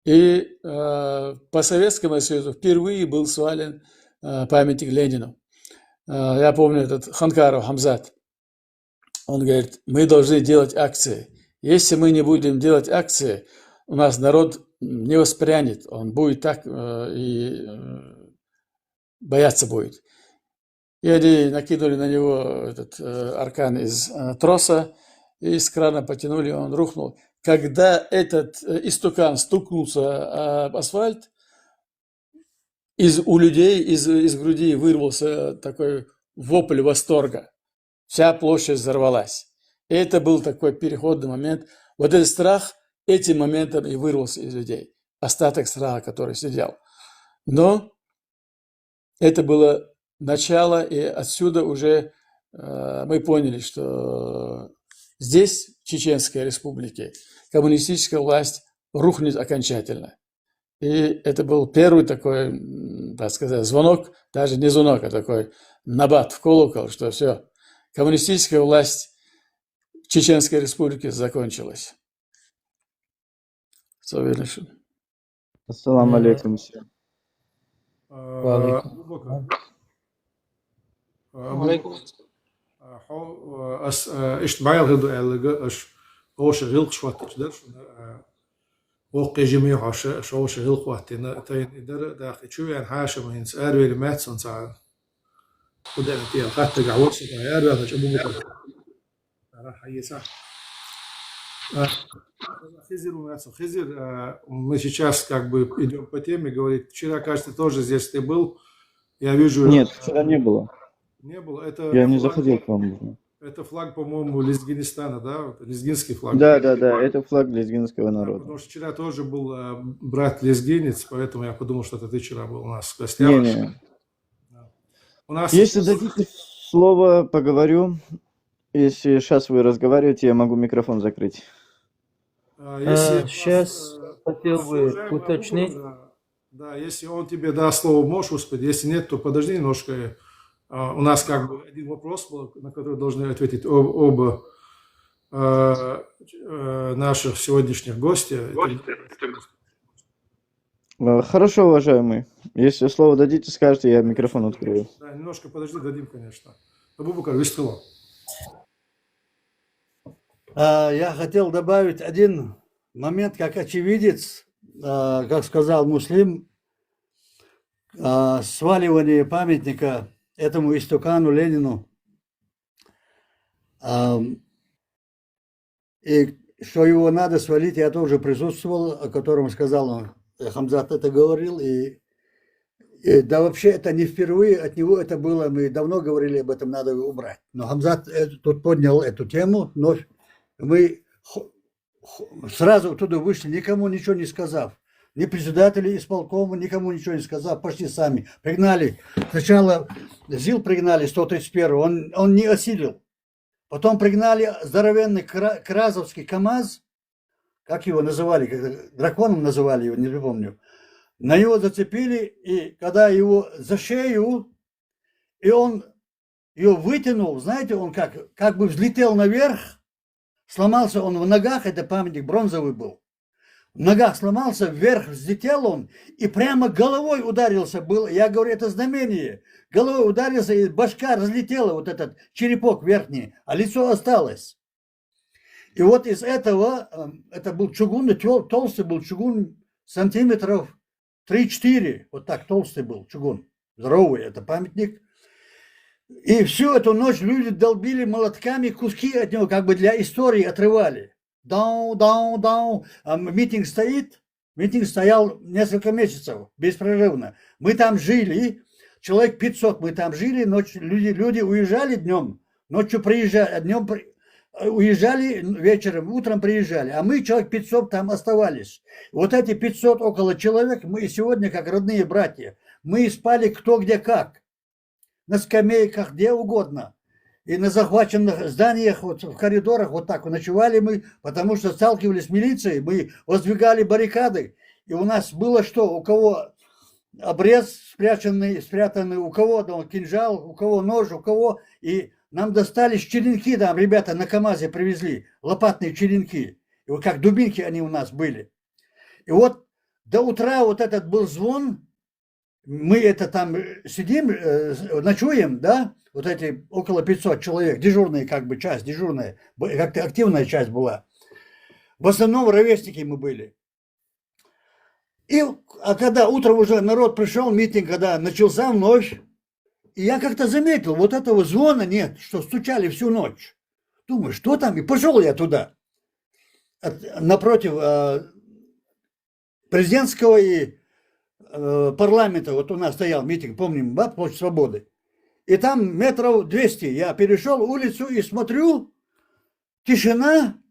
И по Советскому Союзу впервые был свален памятник Ленину. Я помню этот Ханкаров Хамзат. Он говорит, мы должны делать акции. Если мы не будем делать акции, у нас народ не воспрянет. Он будет так и бояться будет. И они накинули на него этот аркан из троса, и из крана потянули, он рухнул. Когда этот истукан стукнулся об асфальт, у людей из груди вырвался такой вопль восторга. Вся площадь взорвалась. И это был такой переходный момент. Вот этот страх этим моментом и вырвался из людей. Остаток страха, который сидел. Но это было начало, и отсюда уже мы поняли, что здесь, в Чеченской Республике, коммунистическая власть рухнет окончательно. И это был первый такой, так сказать, звонок, даже не звонок, а такой набат в колокол, что все, коммунистическая власть в Чеченской Республике закончилась. Ассаламу алейкум. اجتماعي الغدو هوش غيل شوات تدر وقي جميع عش هوش غيل قوات تين در داخل شو يعني حاشة ما ينس أروي الماتسون صار وده فيها خاطر جعوش صار أروي مش أبو بكر راح يسح Хизер у нас, Хизер, мы сейчас как бы идем по теме, говорит, вчера, кажется, тоже здесь ты был, я вижу... Нет, вчера не было. Не было, это... Я не заходил к вам. Это флаг, по-моему, Лезгинистана, да? Лезгинский флаг. Да, это флаг лезгинского народа. Потому что вчера тоже был брат лезгинец, поэтому я подумал, что это ты вчера был у нас в гостях. Не. У нас... Если дадите слово, поговорю. Если сейчас вы разговариваете, я могу микрофон закрыть. Сейчас хотел бы уточнить. Да, если он тебе даст слово, можешь успеть. Если нет, то подожди немножко. У нас как бы один вопрос был, на который должны ответить оба наших сегодняшних гостя. Хорошо, уважаемый. Если слово дадите, скажете, я микрофон открою. Да, немножко подожди, дадим, конечно. Абубакар, выстрелом. Я хотел добавить один момент, как очевидец, как сказал Муслим, сваливание памятника этому истукану Ленину. И что его надо свалить, я тоже присутствовал, о котором сказал он, Хамзат это говорил, да вообще это не впервые от него это было, мы давно говорили об этом, надо его убрать. Но Хамзат тут поднял эту тему, но мы сразу оттуда вышли, никому ничего не сказав. Ни председателю исполкома, никому ничего не сказав, пошли сами. Пригнали, сначала ЗИЛ пригнали 131, он не осилил. Потом пригнали здоровенный кразовский КАМАЗ, как его называли, драконом называли его, не помню. На него зацепили, и когда его за шею, и он ее вытянул, знаете, он как бы взлетел наверх, сломался он в ногах, это памятник бронзовый был. В ногах сломался, вверх взлетел он, и прямо головой ударился. Я говорю, это знамение. Головой ударился, и башка разлетела, вот этот черепок верхний, а лицо осталось. И вот из этого, это был чугун, толстый был чугун, сантиметров 3-4, вот так толстый был чугун, здоровый, это памятник. И всю эту ночь люди долбили молотками, куски от него как бы для истории отрывали. Даун. Митинг стоял несколько месяцев, беспрерывно. Мы там жили, человек 500 мы там жили, ночью люди уезжали днем, ночью приезжали, днем уезжали, вечером, утром приезжали, а мы человек 500 там оставались. Вот эти 500 около человек, мы сегодня как родные братья, мы спали кто где как, на скамейках, где угодно. И на захваченных зданиях, вот в коридорах, вот так ночевали мы, потому что сталкивались с милицией, мы воздвигали баррикады. И у нас было что? У кого обрез спрятанный, у кого кинжал, у кого нож, у кого... И нам достались черенки, там ребята на КамАЗе привезли, лопатные черенки. И вот как дубинки они у нас были. И вот до утра вот этот был звон, мы это там сидим, ночуем, да, вот эти около 500 человек, дежурная как бы часть, дежурная, как-то активная часть была. В основном ровесники мы были. А когда утром уже народ пришел, митинг, когда начался в ночь, и я как-то заметил, вот этого звона нет, что стучали всю ночь. Думаю, что там? И пошел я туда, напротив президентского и парламента, вот у нас стоял митинг, помним, да, Площадь Свободы. И там метров 200 я перешел улицу и смотрю, тишина.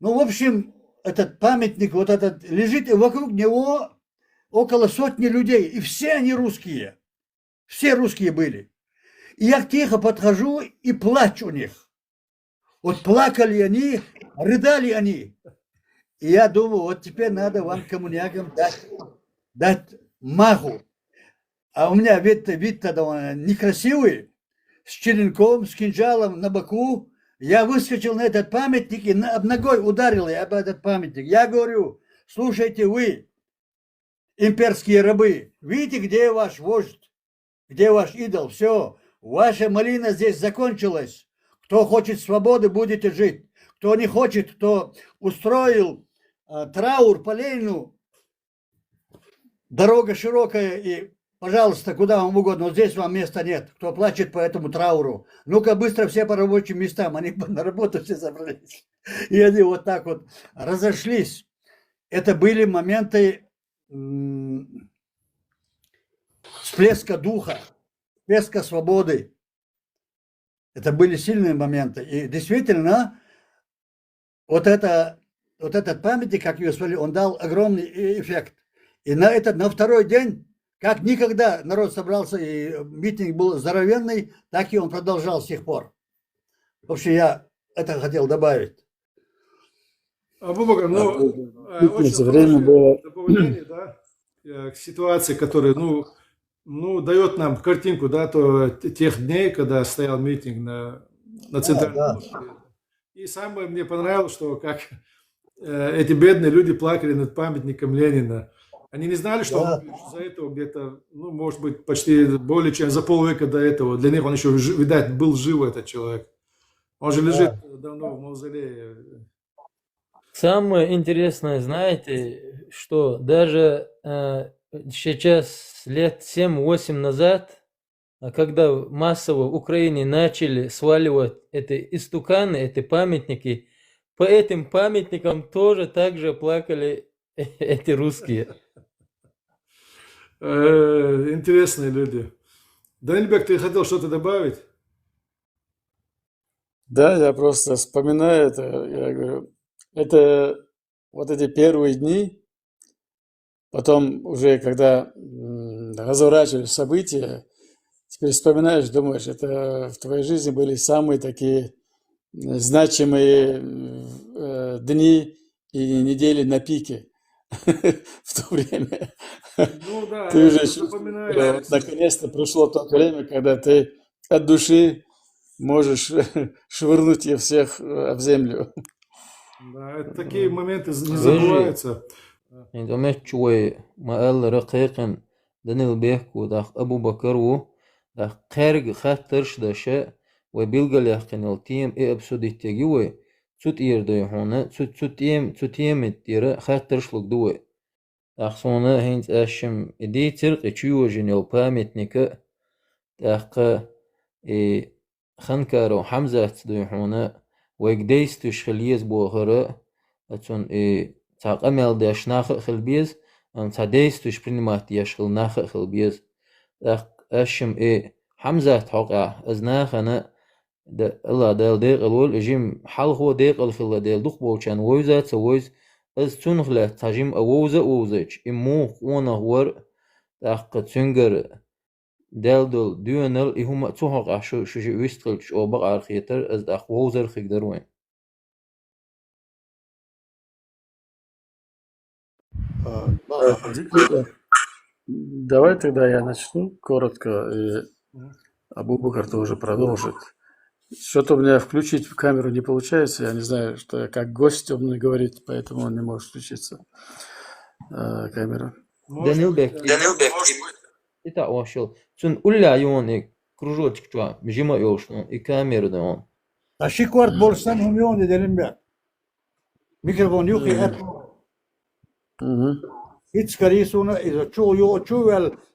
Ну, в общем, этот памятник вот этот лежит, и вокруг него около сотни людей. И все они русские. Все русские были. И я тихо подхожу и плачу у них. Вот плакали они, рыдали они. И я думаю, вот теперь надо вам, коммунягам, дать маху. А у меня вид тогда некрасивый, с черенком, с кинжалом на боку. Я выскочил на этот памятник и ногой ударил я об этот памятник. Я говорю, слушайте вы, имперские рабы, видите, где ваш вождь, где ваш идол? Все, ваша малина здесь закончилась. Кто хочет свободы, будете жить. Кто не хочет, кто устроил траур по Ленину, дорога широкая и, пожалуйста, куда вам угодно, вот здесь вам места нет. Кто плачет по этому трауру? Ну-ка быстро все по рабочим местам, они на работу все собрались. И они вот так вот разошлись. Это были моменты всплеска духа, всплеска свободы. Это были сильные моменты. И действительно, вот этот памятник, как его свали, он дал огромный эффект. И на второй день, как никогда народ собрался, и митинг был здоровенный, так и он продолжал с тех пор. В общем, я это хотел добавить. Абубакар, очень время было... добавление, да, к ситуации, которая, дает нам картинку, да, тех дней, когда стоял митинг на центральном площади. И самое мне понравилось, что как эти бедные люди плакали над памятником Ленина. Они не знали, что Да. он за этого где-то, ну, может быть, почти более чем за полвека до этого. Для них он еще, видать, был жив, этот человек. Он же лежит давно в мавзолее. Самое интересное, знаете, что даже сейчас лет 7-8 назад, когда массово в Украине начали сваливать эти истуканы, эти памятники, по этим памятникам тоже также плакали эти русские. Интересные люди. Данильбек, ты хотел что-то добавить? Да, я просто вспоминаю это, я говорю, это вот эти первые дни, потом уже когда разворачивались события, теперь вспоминаешь, думаешь, это в твоей жизни были самые такие значимые дни и недели на пике в то время. Ну да, Ты уже это чувствуешь, запоминается. вот наконец-то пришло то время, когда ты от души можешь швырнуть их всех в землю. Да, это такие моменты не Veji, забываются. عندما شوي ما قال رقيقا دنيل بيحكوا داخ أبو بكر داخ خارج خاطرش داشا وبيلقى لحقن التيم إيه أبسودي تجوي تسوت إير دوي هونا تسوت يم التيرا خاطرش لك دوي داخ صونا هينز أشم إدي ترق تشيو جنيل بامت نكا داخ إيه خنكارو حمزة دوي هونا ويقديس تشخليز بوهرا أتون إيه تعقمل داش ناخ خلبيز أن تعديس تش بريمات يشغل ناخ خلبيز أشم إيه حمزة تحقع أزناخ أنا الله دال ديق الول أجيم حال هو ديق الخلا ديل دخ بوشان ويزات سويز أز تنخلا تجيم أوزج إمو وانا هور داق تنجر دال دول ديونل إهما تحقع شو ويستقلش أو بقى خيتر أز داق ووزر خيقدر وين. Давай тогда я начну коротко, и Абу-Бакр тоже продолжит. Что-то у меня включить камеру не получается, я не знаю, что я как гость умный говорит, поэтому он не может включиться, камера. Данилбек. Ita ošel. Цун улля юник кружочек чуа, жима ёшну и камеру да он. А шикварт болсан хумиони Данильбек. Микрофон юхи Мгм. It's карисуна إذا شو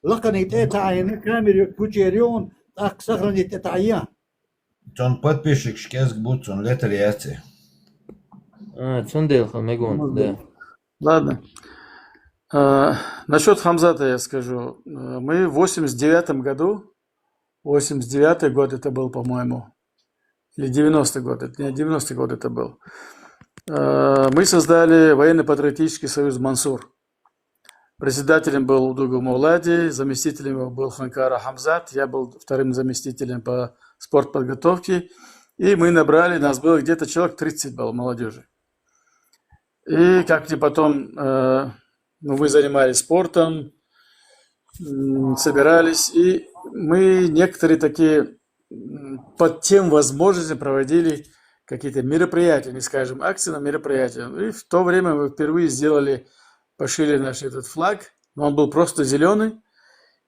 لقنيت إتعين كاميرا كوتشيريون أكسرنيت إتعيان. Ton подписчик шкез будь он летер яйца. Цун делха мегон, да. Ладно. Насчет Хамзата я скажу. Мы в 89-м году, 89-й год это был, по-моему, или 90-й год, это не 90-й год это был. Мы создали военно-патриотический союз «Мансур». Председателем был Удугу Маулади, заместителем его был Ханкара Хамзат, я был вторым заместителем по спортподготовке. И мы набрали, нас было где-то человек 30 было молодежи. И как-то потом мы занимались спортом, собирались, и мы некоторые такие под тем возможностям проводили какие-то мероприятия, не скажем акции, но мероприятия. И в то время мы впервые пошили наш этот флаг, но он был просто зеленый,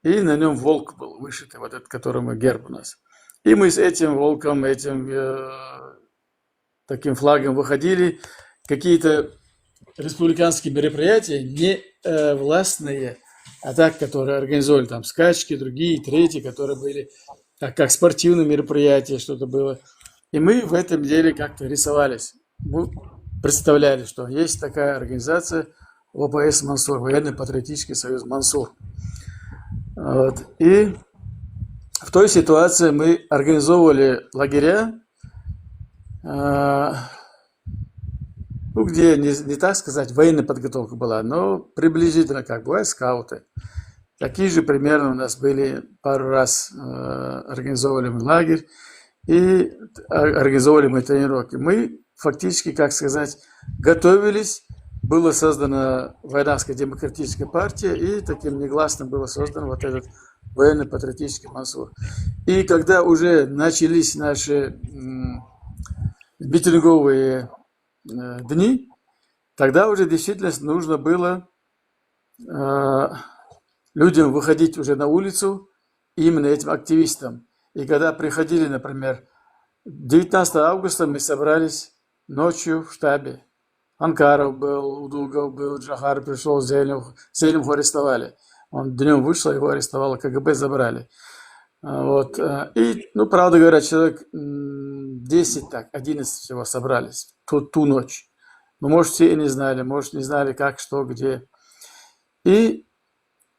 и на нем волк был вышитый, вот этот, который герб у нас. И мы с этим волком, таким флагом выходили, какие-то республиканские мероприятия, не властные, а так, которые организовали там скачки, другие, третьи, которые были как спортивные мероприятия, что-то было. И мы в этом деле как-то рисовались. Мы представляли, что есть такая организация ВПС «Мансур», военно-патриотический союз «Мансур». Вот. И в той ситуации мы организовывали лагеря, где не так сказать военная подготовка была, но приблизительно как бывают скауты. Такие же примерно у нас были пару раз, организовывали мы лагерь и организовывали мы тренировки. Мы фактически, как сказать, готовились. Была создана Вайнарская демократическая партия, и таким негласно было создано вот этот военно-патриотический Мансур. И когда уже начались наши митинговые дни, тогда уже действительно нужно было людям выходить уже на улицу, именно этим активистам. И когда приходили, например, 19 августа мы собрались ночью в штабе. Анкаров был, Удугов был, Джахар пришел, Зелимов его арестовали. Он днем вышел, его арестовало, КГБ забрали. Вот. И, ну, правда говоря, человек 10, так, 11 всего собрались ту ночь. Ну, может, все и не знали, может, не знали, как, что, где. И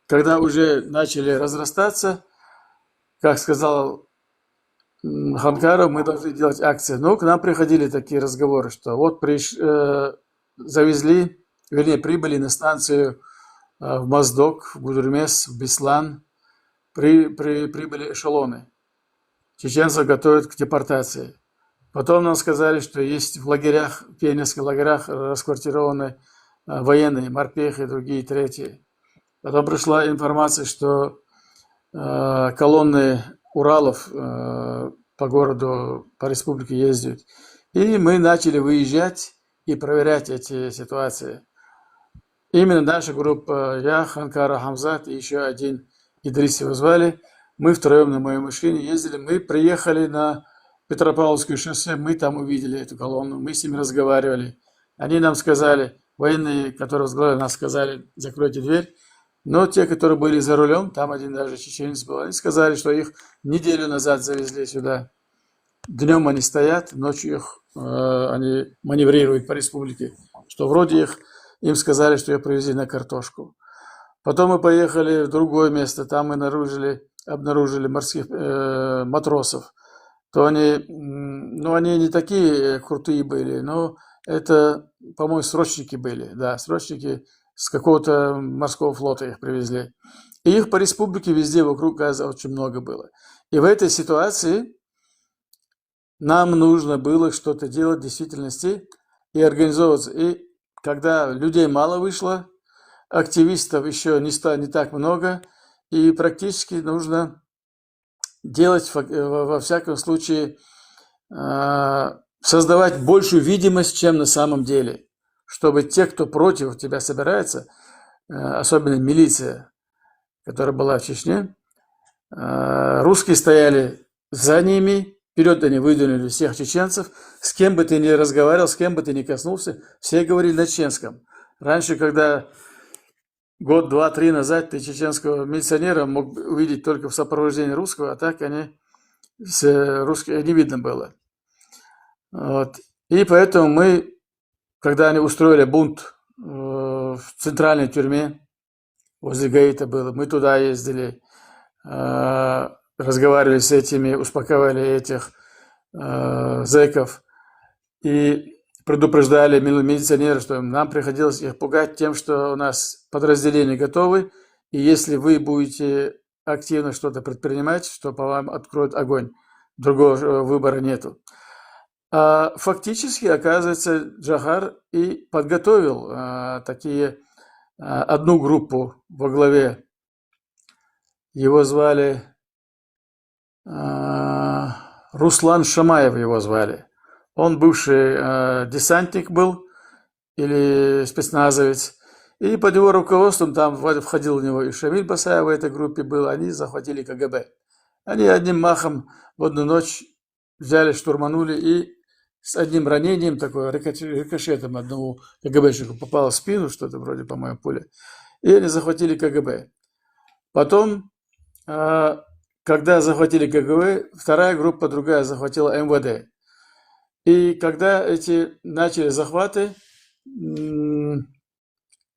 когда уже начали разрастаться, как сказал Ханкаров, мы должны делать акции. Но к нам приходили такие разговоры, что вот завезли, вернее, прибыли на станцию в Моздок, в Гудермес, в Беслан, прибыли эшелоны. Чеченцев готовят к депортации. Потом нам сказали, что есть в лагерях, в пионерских лагерях расквартированы военные, морпехи и другие, третьи. Потом пришла информация, что колонны Уралов по городу, по республике ездят. И мы начали выезжать и проверять эти ситуации. Именно наша группа, я, Ханкара, Хамзат и еще один Идрис его звали, мы втроем на моей машине ездили, мы приехали на Петропавловское шоссе, мы там увидели эту колонну, мы с ними разговаривали. Они нам сказали, военные, которые возглавляли нас, сказали, закройте дверь. Но те, которые были за рулем, там один даже чеченец был, они сказали, что их неделю назад завезли сюда. Днем они стоят, ночью их они маневрируют по республике. Что вроде им сказали, что их привезли на картошку. Потом мы поехали в другое место, там мы обнаружили морских матросов. То они не такие крутые были, но это, по-моему, срочники были. Да, срочники с какого-то морского флота их привезли. И их по республике везде вокруг Газа очень много было. И в этой ситуации нам нужно было что-то делать в действительности и организовываться. И когда людей мало вышло, активистов еще не так много, и практически нужно делать, во всяком случае, создавать большую видимость, чем на самом деле, чтобы те, кто против тебя собирается, особенно милиция, которая была в Чечне, русские стояли за ними, вперед они выдвинули всех чеченцев, с кем бы ты ни разговаривал, с кем бы ты ни коснулся, все говорили на чеченском. Раньше, когда год, два, три назад ты чеченского милиционера мог увидеть только в сопровождении русского, а так русских не видно было. Вот. И поэтому мы, когда они устроили бунт в центральной тюрьме, возле Гаита было, мы туда ездили, разговаривали с этими, успокаивали этих зэков и предупреждали милиционеров, что нам приходилось их пугать тем, что у нас подразделения готовы, и если вы будете активно что-то предпринимать, что по вам откроют огонь. Другого выбора нету. А фактически, оказывается, Джахар и подготовил одну группу во главе. Его звали Руслан Шамаев, его звали. Он бывший десантник был, или спецназовец. И под его руководством там входил у него и Шамиль Басаев в этой группе был. Они захватили КГБ. Они одним махом в одну ночь взяли, штурманули и с одним ранением, такой рикошетом одному КГБшнику попало в спину, что-то вроде, по-моему, пуля. И они захватили КГБ. Потом, когда захватили КГБ, вторая группа, другая захватила МВД. И когда эти начали захваты,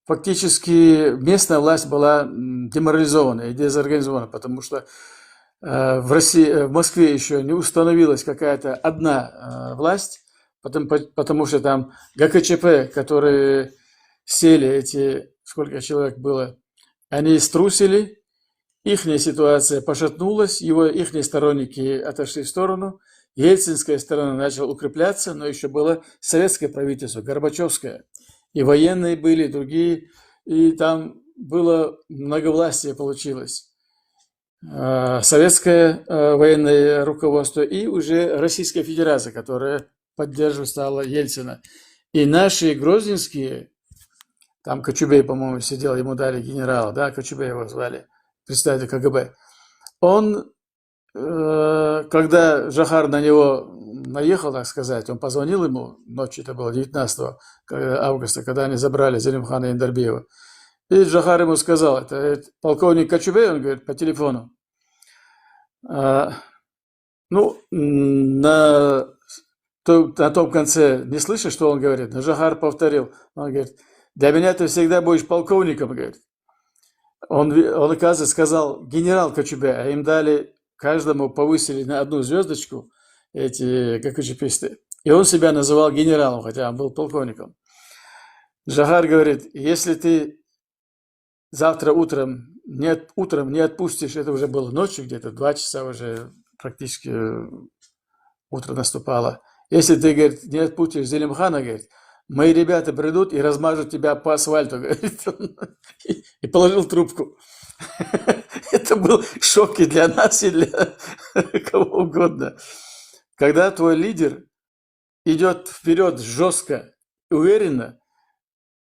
фактически местная власть была деморализована и дезорганизована, потому что в Москве еще не установилась какая-то одна власть, потому что там ГКЧП, которые сели, сколько человек было, они струсили, ихняя ситуация пошатнулась, ихние сторонники отошли в сторону, ельцинская сторона начала укрепляться, но еще было советское правительство, Горбачевское, и военные были, и другие, и там было многовластие получилось. Советское военное руководство и уже Российская Федерация, которая поддерживала Ельцина. И наши грозненские там Кочубей, по-моему, сидел, ему дали генерала, да, Кочубей его звали, представитель КГБ. Он, когда Жохар на него наехал, так сказать, он позвонил ему, ночью это было 19 августа, когда они забрали Зелимхана и Эндарбиева. И Жохар ему сказал, это полковник Кочубей, он говорит, по телефону. Ну, на том конце не слышишь, что он говорит, но Жохар повторил, он говорит, для меня ты всегда будешь полковником, говорит. Он оказывается, сказал генерал Кочубей, а им дали, каждому повысили на 1 звездочку эти ГКЧПисты. И он себя называл генералом, хотя он был полковником. Жохар говорит, если ты завтра утром не отпустишь, это уже было ночью где-то, 2 часа уже практически утро наступало. Если ты, говорит, не отпустишь Зелимхана, говорит, мои ребята придут и размажут тебя по асфальту, говорит, и положил трубку. Это был шок и для нас, и для кого угодно. Когда твой лидер идет вперед жестко и уверенно,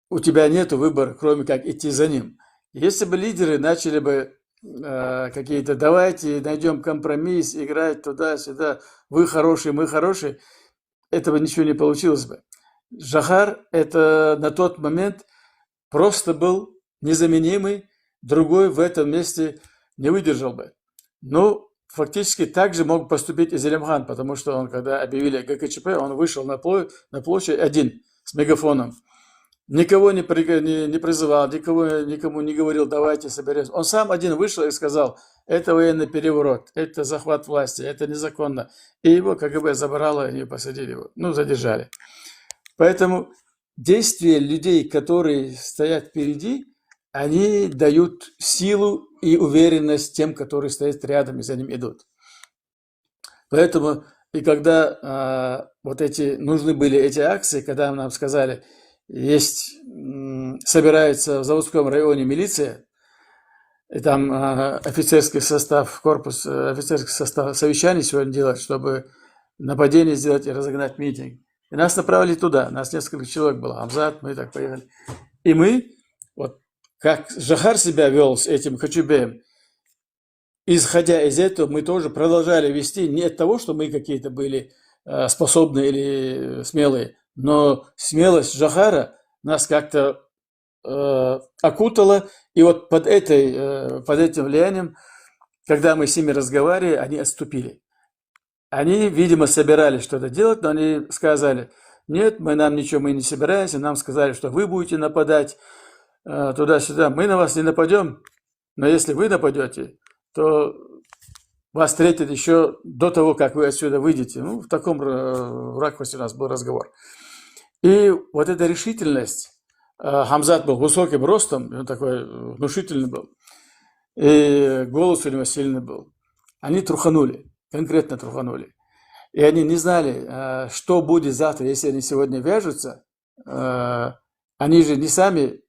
у тебя нет выбора, кроме как идти за ним. Если бы лидеры начали бы какие-то, давайте найдем компромисс, играть туда-сюда, вы хорошие, мы хорошие, этого ничего не получилось бы. Жохар это на тот момент просто был незаменимый, другой в этом месте не выдержал бы. Ну, фактически так же мог поступить и Зелимхан, потому что он, когда объявили ГКЧП, он вышел на площадь один с мегафоном. Никого не призывал, никому не говорил, давайте соберемся. Он сам один вышел и сказал, это военный переворот, это захват власти, это незаконно. И его КГБ забрало и посадили его, задержали. Поэтому действия людей, которые стоят впереди, они дают силу и уверенность тем, которые стоят рядом и за ним идут. Поэтому, и когда нужны были эти акции, когда нам сказали, собирается в Заводском районе милиция, и там офицерский состав, корпус, офицерский состав совещаний сегодня делать, чтобы нападение сделать и разогнать митинг. И нас направили туда, нас несколько человек было, Хамзат, мы так поехали. И мы, как Жохар себя вел с этим Кочубеем, исходя из этого, мы тоже продолжали вести не от того, что мы какие-то были способные или смелые, но смелость Жохара нас как-то окутала, и под этим влиянием, когда мы с ними разговаривали, они отступили. Они, видимо, собирались что-то делать, но они сказали, нет, мы не собираемся, нам сказали, что вы будете нападать туда-сюда, мы на вас не нападем, но если вы нападете, то вас встретят еще до того, как вы отсюда выйдете. В таком ракурсе у нас был разговор. И вот эта решительность, Хамзат был высоким ростом, он такой внушительный был, и голос у него сильный был. Они труханули, конкретно труханули. И они не знали, что будет завтра, если они сегодня вяжутся. Они же не сами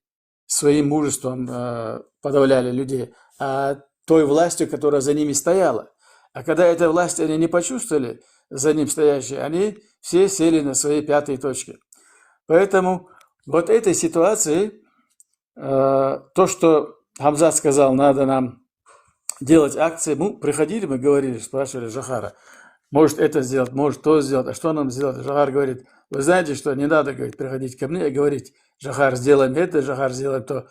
своим мужеством подавляли людей, а той властью, которая за ними стояла. А когда этой власти они не почувствовали, за ним стоящие, они все сели на свои пятые точки. Поэтому вот этой ситуации, то, что Хамзат сказал, надо нам делать акции, мы приходили, мы говорили, спрашивали Жохара, может это сделать, может то сделать, а что нам сделать? Жохар говорит, вы знаете, что не надо, говорит, приходить ко мне и говорить, Жохар, сделаем это, Жохар, сделаем то.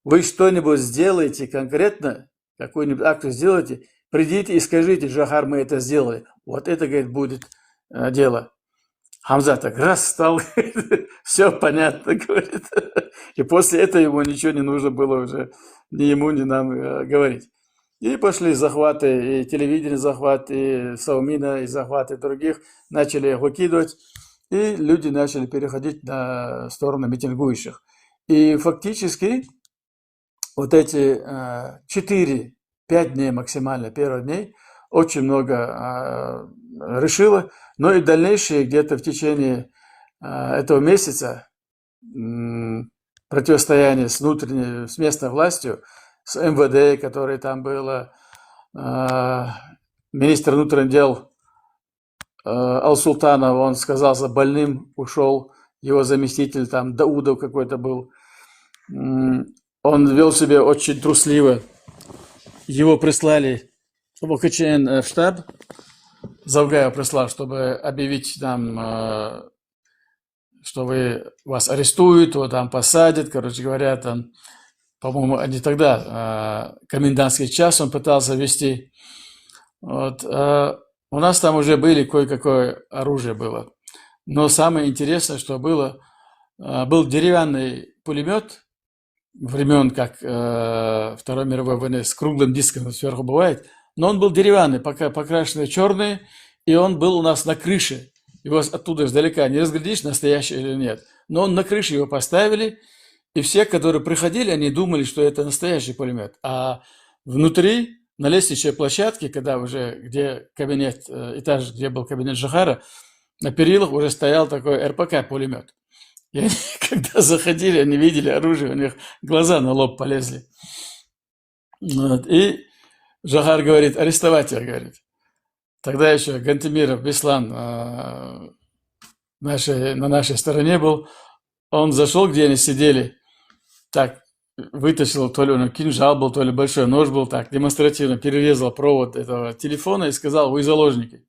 Вы что-нибудь сделаете конкретно, какую-нибудь акцию сделаете, придите и скажите, Жохар, мы это сделали. Вот это, говорит, будет дело. Хамзат так раз встал, все понятно, говорит. И после этого ему ничего не нужно было уже ни ему, ни нам говорить. И пошли захваты, и телевидение захват, и Саумина, и захваты других. Начали их выкидывать, и люди начали переходить на сторону митингующих. И фактически вот эти 4-5 дней максимально, первых дней, очень много решило. Но и дальнейшие где-то в течение этого месяца противостояние с местной властью, с МВД, которое там было, министр внутренних дел Алсултанов, он сказался больным, ушел, его заместитель там Даудов какой-то был. Он вел себя очень трусливо. Его прислали в ОКЧН в штаб. Завгая прислал, чтобы объявить нам, что вас арестуют, вот там посадят, короче говоря, там, по-моему, они тогда комендантский час он пытался ввести. Вот, у нас там уже были кое-какое оружие было. Но самое интересное, что было, был деревянный пулемет времен, как Второй мировой войны, с круглым диском сверху бывает, но он был деревянный, покрашенный черный, и он был у нас на крыше. Его оттуда издалека не разглядишь, настоящий или нет. Но он на крыше его поставили, и все, которые приходили, они думали, что это настоящий пулемет. А внутри, на лестничной площадке, когда уже, где кабинет, этаж, где был кабинет Жохара, на перилах уже стоял такой РПК-пулемет. И они, когда заходили, они видели оружие, у них глаза на лоб полезли. Вот. И Жохар говорит, арестовать их, говорит. Тогда еще Гантемиров, Беслан на нашей стороне был. Он зашел, где они сидели, так, вытащил, то ли он кинжал был, то ли большой нож был, так, демонстративно перерезал провод этого телефона и сказал, вы заложники.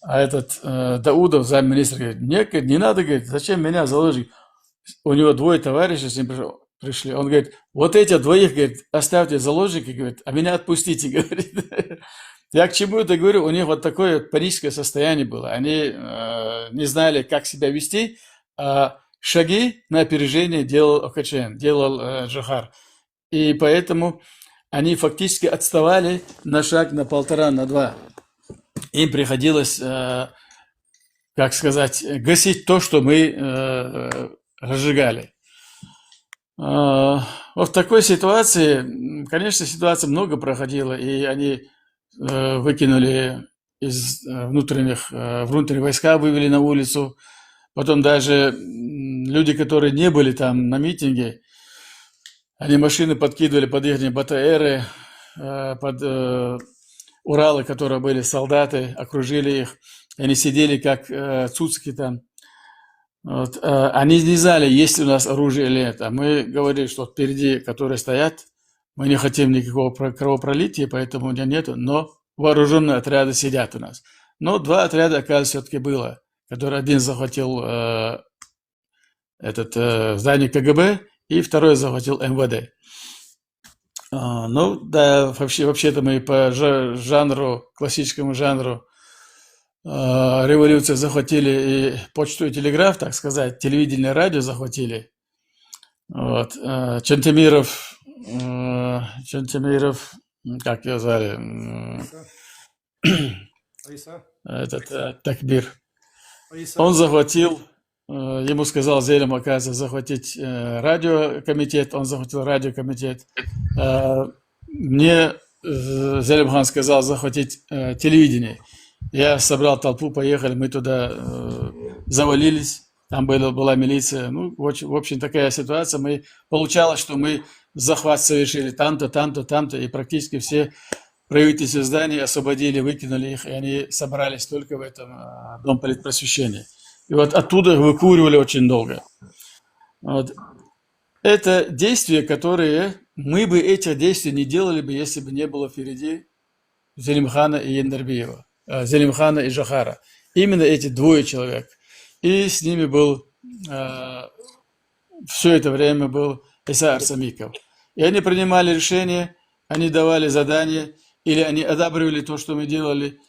А этот Даудов, замминистра, говорит, не надо, говорит, зачем меня заложник? У него двое товарищей с ним пришли. Он говорит, вот этих двоих, говорит, оставьте заложники, говорит, а меня отпустите, говорит. Я к чему это говорю? У них вот такое паническое состояние было. Они не знали, как себя вести. Шаги на опережение делал ОКЧН, делал Жохар. И поэтому они фактически отставали на шаг, на полтора, на два. Им приходилось, как сказать, гасить то, что мы разжигали. Вот в такой ситуации, конечно, ситуация много проходила, и они выкинули из внутренних войска, вывели на улицу. Потом даже люди, которые не были там на митинге, они машины подкидывали под их БТРы, под Уралы, которые были солдаты, окружили их. Они сидели как цуцки там. Вот. Они не знали, есть ли у нас оружие или нет. А мы говорили, что впереди, которые стоят, мы не хотим никакого кровопролития, поэтому у меня нету. Но вооруженные отряды сидят у нас. Но два отряда, оказывается, все-таки было. Который один захватил здание КГБ, и второй захватил МВД. Ну, да, вообще-то мы по жанру, классическому жанру революции захватили и почту, и телеграф, так сказать, телевидение, радио захватили. Вот. Чантемиров, как его звали? Такбир. Он захватил, ему сказал Зелим, оказывается, захватить радиокомитет, он захватил радиокомитет. Мне Зелимхан сказал захватить телевидение. Я собрал толпу, поехали, мы туда завалились, там была милиция. Ну, в общем, такая ситуация. Получалось, что мы захват совершили там-то, там-то, там-то, и практически все правительственные здания освободили, выкинули их, и они собрались только в этом Дом политпросвещения. И вот оттуда выкуривали очень долго. Вот. Это действия, которые... Мы бы этих действий не делали бы, если бы не было впереди Зелимхана и Яндарбиева, Зелимхана и Жохара. Именно эти двое человек. И с ними был... все это время был Иса Арсамиков. И они принимали решения, они давали задания, или они одабривали то, что мы делали.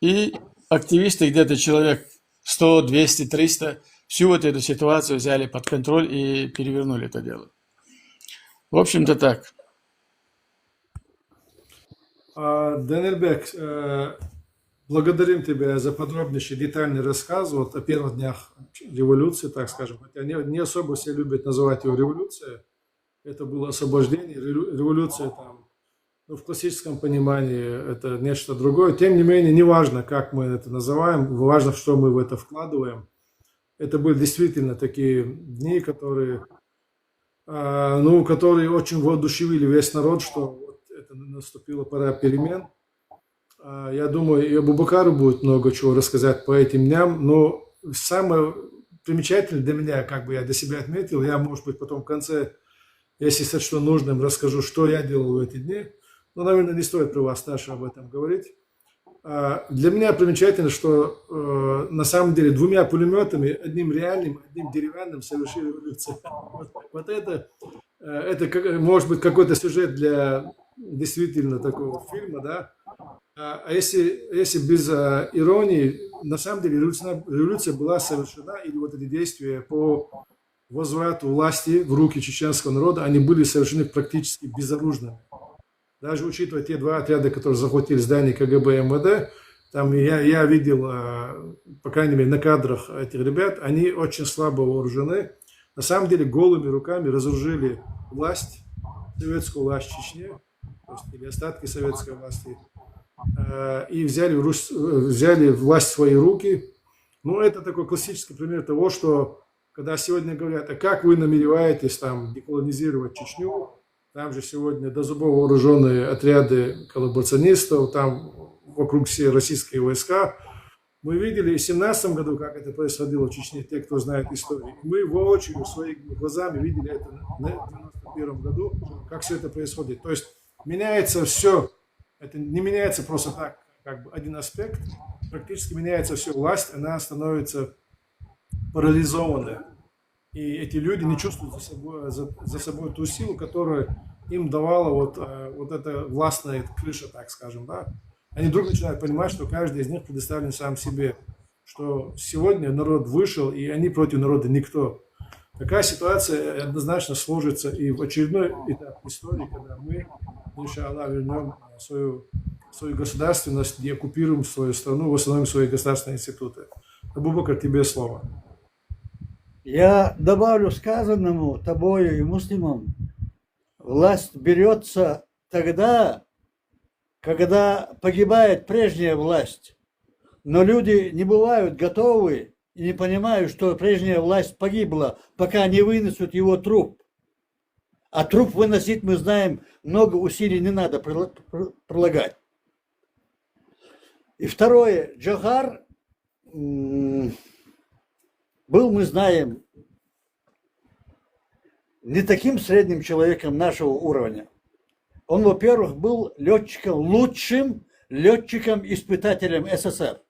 И активисты, где-то человек 100, 200, 300, всю вот эту ситуацию взяли под контроль и перевернули это дело. В общем-то так. Данильбек, благодарим тебя за подробнейший детальный рассказ вот о первых днях революции, так скажем. Хотя не особо все любят называть его революцией. Это было освобождение, революция там. Ну, в классическом понимании это нечто другое. Тем не менее, не важно, как мы это называем, важно, что мы в это вкладываем. Это были действительно такие дни, которые очень воодушевили весь народ, что вот это наступила пора перемен. Я думаю, и Абубакару будет много чего рассказать по этим дням, но самое примечательное для меня, как бы я для себя отметил, я, может быть, потом в конце если сочту нужным, расскажу, что я делал в эти дни. Но, наверное, не стоит при вас старше об этом говорить. Для меня примечательно, что на самом деле 2 пулеметами, одним реальным, одним деревянным, совершили революцию. Вот это может быть какой-то сюжет для действительно такого фильма, да. А если без иронии, на самом деле революция была совершена, или вот эти действия по возврату власти в руки чеченского народа, они были совершены практически безоружными. Даже учитывая те 2 отряда, которые захватили здание КГБ и МВД, там я видел, по крайней мере, на кадрах этих ребят, они очень слабо вооружены. На самом деле голыми руками разоружили власть, советскую власть в Чечне, то есть, или остатки советской власти, и взяли власть в свои руки. Ну, это такой классический пример того, что когда сегодня говорят, а как вы намереваетесь там деколонизировать Чечню, там же сегодня до зубов вооруженные отряды коллаборационистов, там вокруг все российские войска. Мы видели в 2017 году, как это происходило в Чечне, те, кто знает историю. Мы воочию своими глазами видели это в 1991 году, как все это происходит. То есть меняется все. Это не меняется просто так, как бы один аспект. Практически меняется все. Власть, она становится парализованной. И эти люди не чувствуют за собой ту силу, которую им давала вот эта властная крыша, так скажем, да. Они вдруг начинают понимать, что каждый из них предоставлен сам себе, что сегодня народ вышел, и они против народа никто. Такая ситуация однозначно сложится и в очередной этап истории, когда мы, иншаллах, вернем свою государственность, деоккупируем свою страну, восстановим свои государственные институты. Абу-Бакр, тебе слово. Я добавлю сказанному тобою и муслимам, власть берется тогда, когда погибает прежняя власть. Но люди не бывают готовы и не понимают, что прежняя власть погибла, пока не вынесут его труп. А труп выносить, мы знаем, много усилий не надо прилагать. И второе, Джохар был, мы знаем, не таким средним человеком нашего уровня. Он, во-первых, был летчиком, лучшим летчиком-испытателем СССР.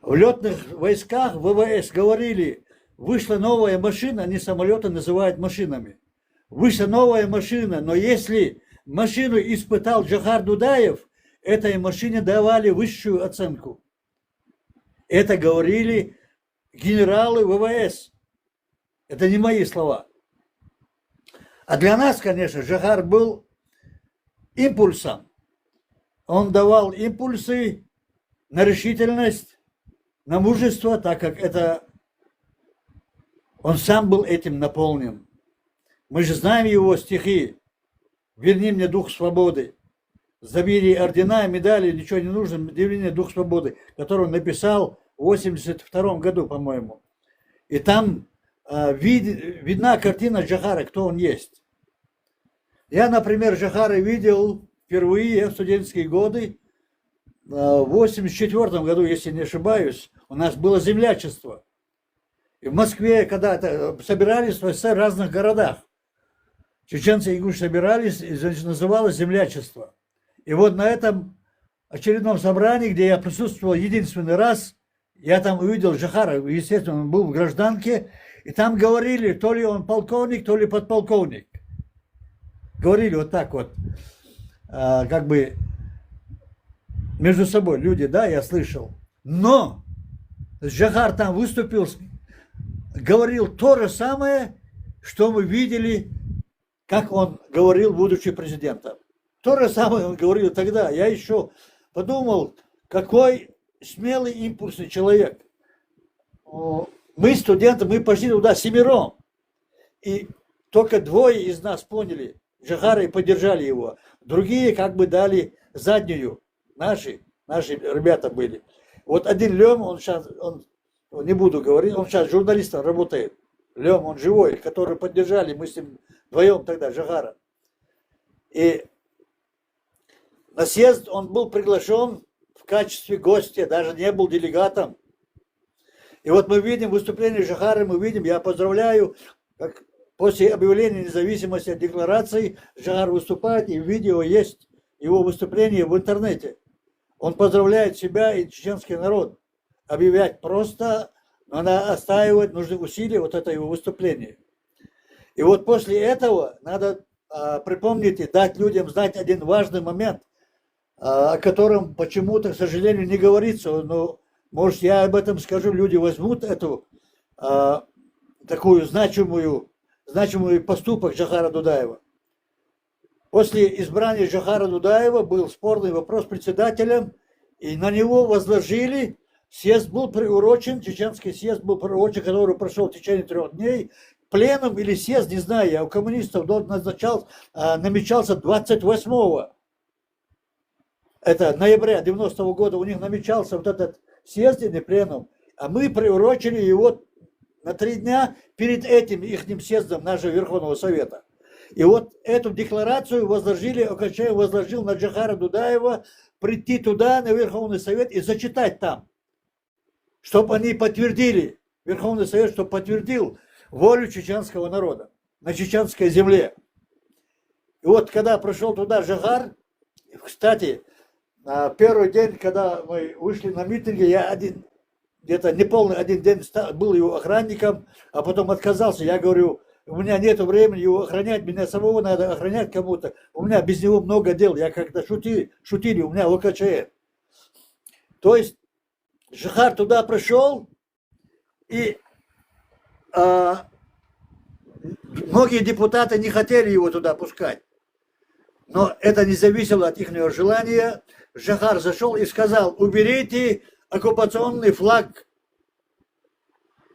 В летных войсках ВВС говорили, вышла новая машина, они самолеты называют машинами. Вышла новая машина, но если машину испытал Джохар Дудаев, этой машине давали высшую оценку. Это говорили генералы ВВС. Это не мои слова. А для нас, конечно, Джохар был импульсом. Он давал импульсы на решительность, на мужество, так как это он сам был этим наполнен. Мы же знаем его стихи. «Верни мне дух свободы». Забери ордена, медали, ничего не нужно, верни мне дух свободы, который он написал в 1982 году, по-моему. И там видна картина Джохара, кто он есть. Я, например, Джохара видел впервые в студенческие годы, в 1984 году, если не ошибаюсь, у нас было землячество. И в Москве когда-то собирались в СССР в разных городах. Чеченцы и ингуши собирались, и, значит, называлось землячество. И вот на этом очередном собрании, где я присутствовал единственный раз, я там увидел Джохара, естественно, он был в гражданке, и там говорили, то ли он полковник, то ли подполковник. Говорили вот так вот, как бы между собой люди, да, я слышал. Но Джохар там выступил, говорил то же самое, что мы видели, как он говорил, будучи президентом. То же самое он говорил тогда. Я еще подумал, какой смелый, импульсный человек. Мы, студенты, мы пошли туда 7. И только 2 из нас поняли Джохара и поддержали его. Другие как бы дали заднюю. Наши ребята были. Вот один Лем, он сейчас, не буду говорить, он сейчас журналистом работает. Лем, он живой, который поддержали, мы с ним вдвоем тогда, Джохара. И на съезд он был приглашен в качестве гостя, даже не был делегатом. И вот мы видим выступление Джохара, мы видим, я поздравляю, как После объявления независимости от декларации Джахар выступает, и видео есть его выступление в интернете. Он поздравляет себя и чеченский народ. Объявлять просто, но надо отстаивать, нужны усилия, вот это его выступление. И вот после этого надо припомнить и дать людям знать один важный момент, о котором почему-то, к сожалению, не говорится. Но, может, я об этом скажу, люди возьмут эту такую значимый поступок Джахара Дудаева. После избрания Джахара Дудаева был спорный вопрос председателем, и на него возложили, съезд был приурочен, чеченский съезд был приурочен, который прошел в течение 3 дней, пленум или съезд, не знаю, я у коммунистов намечался 28 это ноября 90-го года, у них намечался вот этот съезд или пленум, а мы приурочили его на 3 дня перед этим ихним съездом нашего Верховного Совета. И вот эту декларацию Окачаев возложил на Джахара Дудаева прийти туда, на Верховный Совет, и зачитать там, чтобы они подтвердили, Верховный Совет, чтобы подтвердил волю чеченского народа на чеченской земле. И вот когда пришел туда Джахар, кстати, первый день, когда мы вышли на митинги, я где-то неполный 1 день был его охранником, а потом отказался. Я говорю, у меня нет времени его охранять, меня самого надо охранять кому-то. У меня без него много дел. Я как-то шутили, у меня ОКЧР. То есть Джахар туда пришел, и многие депутаты не хотели его туда пускать. Но это не зависело от их желания. Джахар зашел и сказал, уберите оккупационный флаг.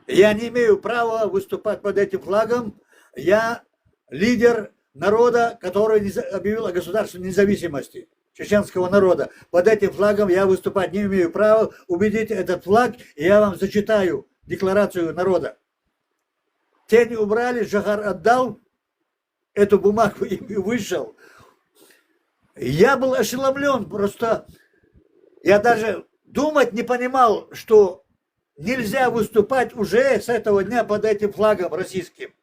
Я не имею права выступать под этим флагом. Я лидер народа, который объявил о государственной независимости чеченского народа. Под этим флагом я выступать не имею права. Уберите этот флаг, и я вам зачитаю декларацию народа. Те не убрали, Джахар отдал эту бумагу и вышел. Я был ошеломлен, просто я даже думать не понимал, что нельзя выступать уже с этого дня под этим флагом российским.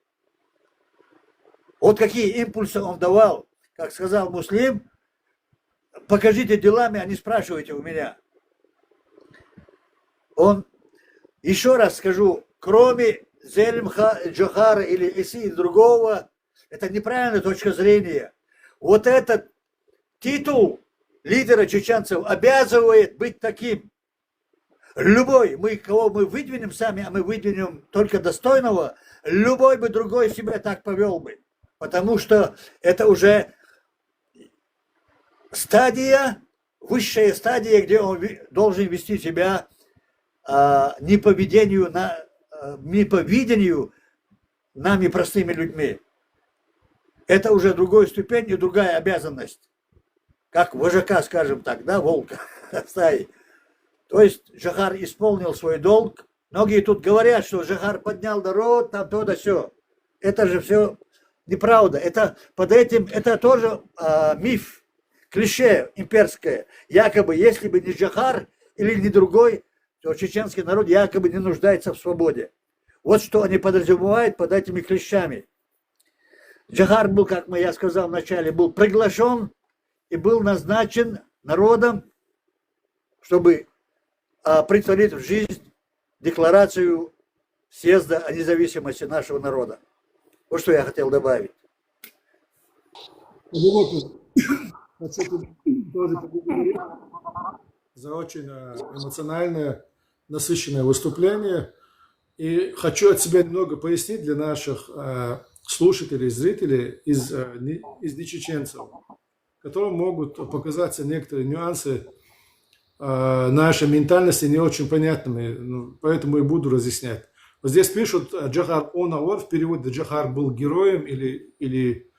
Вот какие импульсы он давал. Как сказал Муслим, покажите делами, а не спрашивайте у меня. Он, еще раз скажу, кроме Зелимха, Джохара или Иси другого, это неправильная точка зрения. Вот этот титул лидера чеченцев обязывает быть таким. Любой, кого мы выдвинем сами, а мы выдвинем только достойного, любой бы другой себя так повел бы. Потому что это уже стадия, высшая стадия, где он должен вести себя не по видению нами, простыми людьми. Это уже другая ступень и другая обязанность. Как вожака, скажем так, да, волка стаи. То есть Джахар исполнил свой долг. Многие тут говорят, что Джахар поднял народ, там то да сё. Это же все неправда. Это тоже миф, клише имперское. Якобы, если бы не Джахар или не другой, то чеченский народ якобы не нуждается в свободе. Вот что они подразумевают под этими клещами. Джахар был, как я сказал вначале, был приглашен и был назначен народом, чтобы претворить в жизнь декларацию съезда о независимости нашего народа. Вот что я хотел добавить. Хочу тоже поблагодарить за очень эмоциональное, насыщенное выступление. И хочу от себя немного пояснить для наших слушателей, зрителей из нечеченцев, которым могут показаться некоторые нюансы нашей ментальности не очень понятными, поэтому и буду разъяснять. Вот здесь пишут, Джахар Онаур, в переводе Джахар был героем или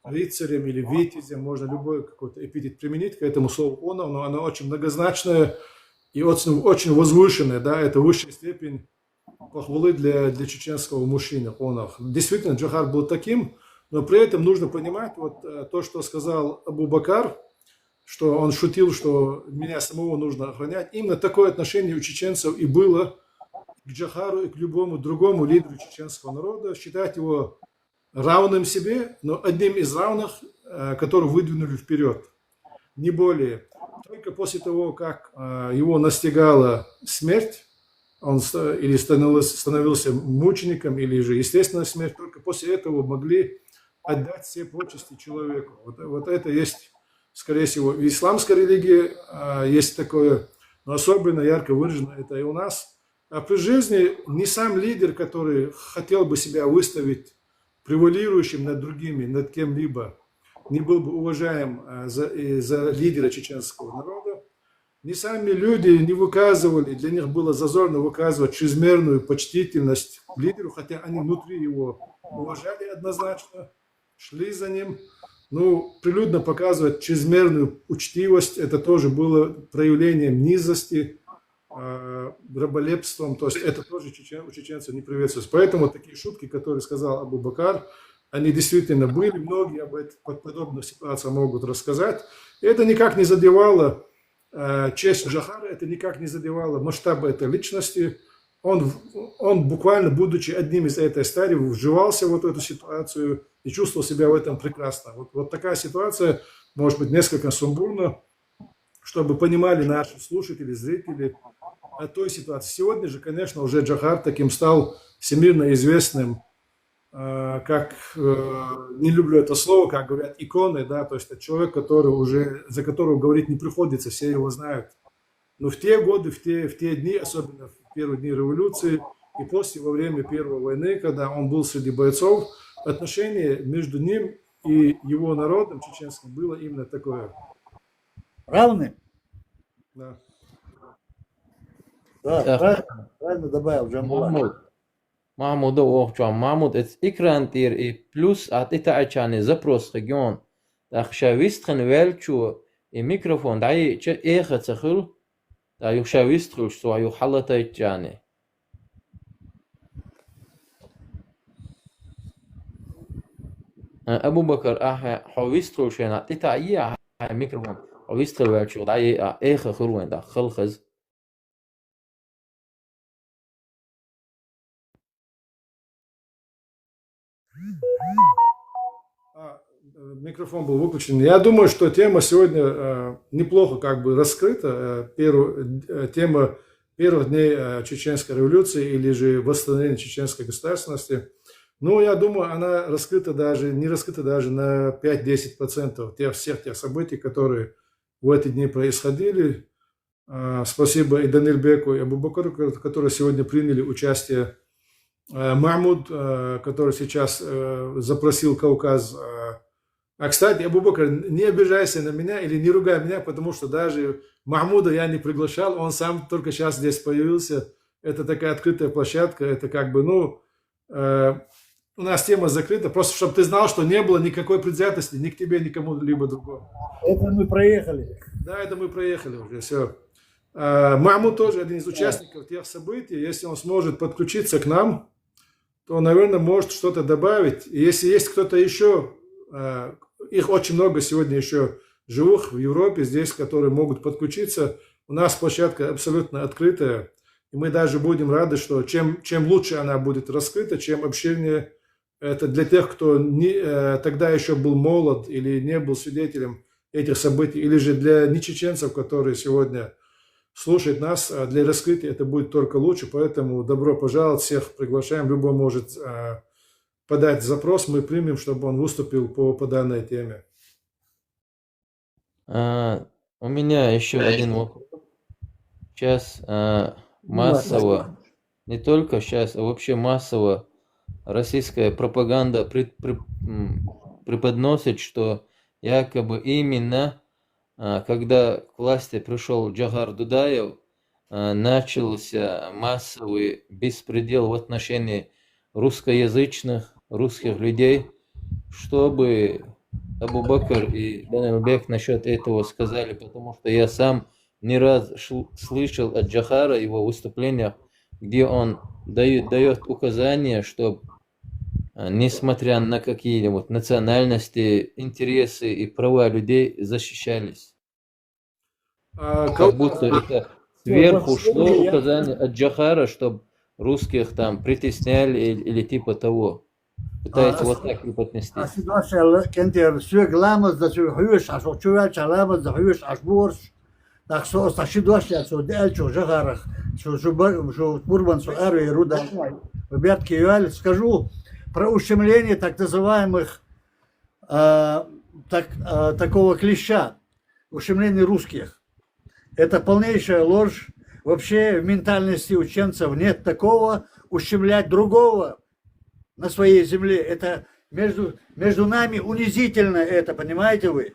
рыцарем, или витязем, можно любой какой-то эпитет применить к этому слову Онау, но оно очень многозначное и очень возвышенное, да, это высшая степень похвалы для чеченского мужчины, Онау. Действительно, Джахар был таким, но при этом нужно понимать вот то, что сказал Абу Бакар, что он шутил, что меня самого нужно охранять. Именно такое отношение у чеченцев и было к Джахару и к любому другому лидеру чеченского народа. Считать его равным себе, но одним из равных, которые выдвинули вперед. Не более. Только после того, как его настигала смерть, он или становился мучеником, или же естественная смерть, только после этого могли отдать все почести человеку. Вот это есть, скорее всего, в исламской религии есть такое, но особенно ярко выражено это и у нас. А при жизни не сам лидер, который хотел бы себя выставить превалирующим над другими, над кем-либо, не был бы уважаем за лидера чеченского народа, не сами люди не выказывали, для них было зазорно выказывать чрезмерную почтительность к лидеру, хотя они внутри его уважали однозначно, шли за ним. Ну, прилюдно показывать чрезмерную учтивость, это тоже было проявлением низости, раболепством, то есть это тоже у чеченцев не приветствуется. Поэтому такие шутки, которые сказал Абу Бакр, они действительно были, многие об этих подобных ситуациях могут рассказать. И это никак не задевало честь Джохара, это никак не задевало масштаба этой личности. Он буквально, будучи одним из этой стаи, вживался в эту ситуацию и чувствовал себя в этом прекрасно. Вот такая ситуация, может быть, несколько сумбурна, чтобы понимали наши слушатели, зрители о той ситуации. Сегодня же, конечно, уже Джохар таким стал всемирно известным, как, не люблю это слово, как говорят, иконой, да, то есть это человек, который уже, за которого говорить не приходится, все его знают. Но в те годы, в те дни, особенно в первые дни революции и после, во время Первой войны, когда он был среди бойцов, отношение между ним и его народом чеченским было именно такое. Равны? Да. Да, правильно добавил Джамбулат. Mahmud Ohчан, Mahmud, это экрантир и плюс от итачаны запрос регион. Так шавистхан велчу и микрофон, да и эхо цахил, да и шавистру, что аю халата итчаны. Абу Бакр, хавистру, что на итая микрофон, хавистру велчу, да и эхо хруен, да халхаз. Микрофон был выключен. Я думаю, что тема сегодня неплохо как бы раскрыта. Тема первых дней Чеченской революции или же восстановления чеченской государственности. Ну, я думаю, она раскрыта даже, не раскрыта даже на 5-10% всех тех событий, которые в эти дни происходили. Спасибо и Данильбеку, и Абу Бакру, которые сегодня приняли участие. Махмуд, который сейчас запросил Кавказ. А, кстати, Абу Бакр, не обижайся на меня или не ругай меня, потому что даже Махмуда я не приглашал, он сам только сейчас здесь появился. Это такая открытая площадка, это как бы, ну, у нас тема закрыта, просто чтобы ты знал, что не было никакой предвзятости ни к тебе, ни к кому-либо другому. Это мы проехали. Да, это мы проехали уже, все. Махмуд тоже один из участников тех событий, если он сможет подключиться к нам, то, наверное, может что-то добавить. И если есть кто-то еще, их очень много сегодня еще живых в Европе, здесь, которые могут подключиться. У нас площадка абсолютно открытая. И мы даже будем рады, что чем лучше она будет раскрыта, чем общение это для тех, кто тогда еще был молод или не был свидетелем этих событий, или же для нечеченцев, которые сегодня слушают нас, для раскрытия это будет только лучше. Поэтому добро пожаловать, всех приглашаем. Любой может подать запрос, мы примем, чтобы он выступил по данной теме. У меня еще один вопрос. Сейчас массово, не только сейчас, а вообще массово российская пропаганда преподносит, что якобы именно когда к власти пришел Джохар Дудаев, начался массовый беспредел в отношении русскоязычных, русских людей, чтобы Абу Бакр и Данильбек насчет этого сказали, потому что я сам не раз слышал от Джохара его выступлениях, где он дает указания, чтобы, несмотря на какие-нибудь национальности, интересы и права людей защищались. Как будто это сверху шло указание от Джохара, чтобы русских там притесняли или типа того. Пытается вот так преподнести. ситуация кентер сюг ламаз да сюг хуюш аш чувал чаламаз да хуюш аш борш. Так что ситуация со дельчо жагарах, что бурбан со ару и руда. Ребятки, я скажу про ущемление так называемых такого клеща, ущемление русских. Это полнейшая ложь. Вообще в ментальности ученцев нет такого ущемлять другого на своей земле. Это между нами унизительно это, понимаете вы?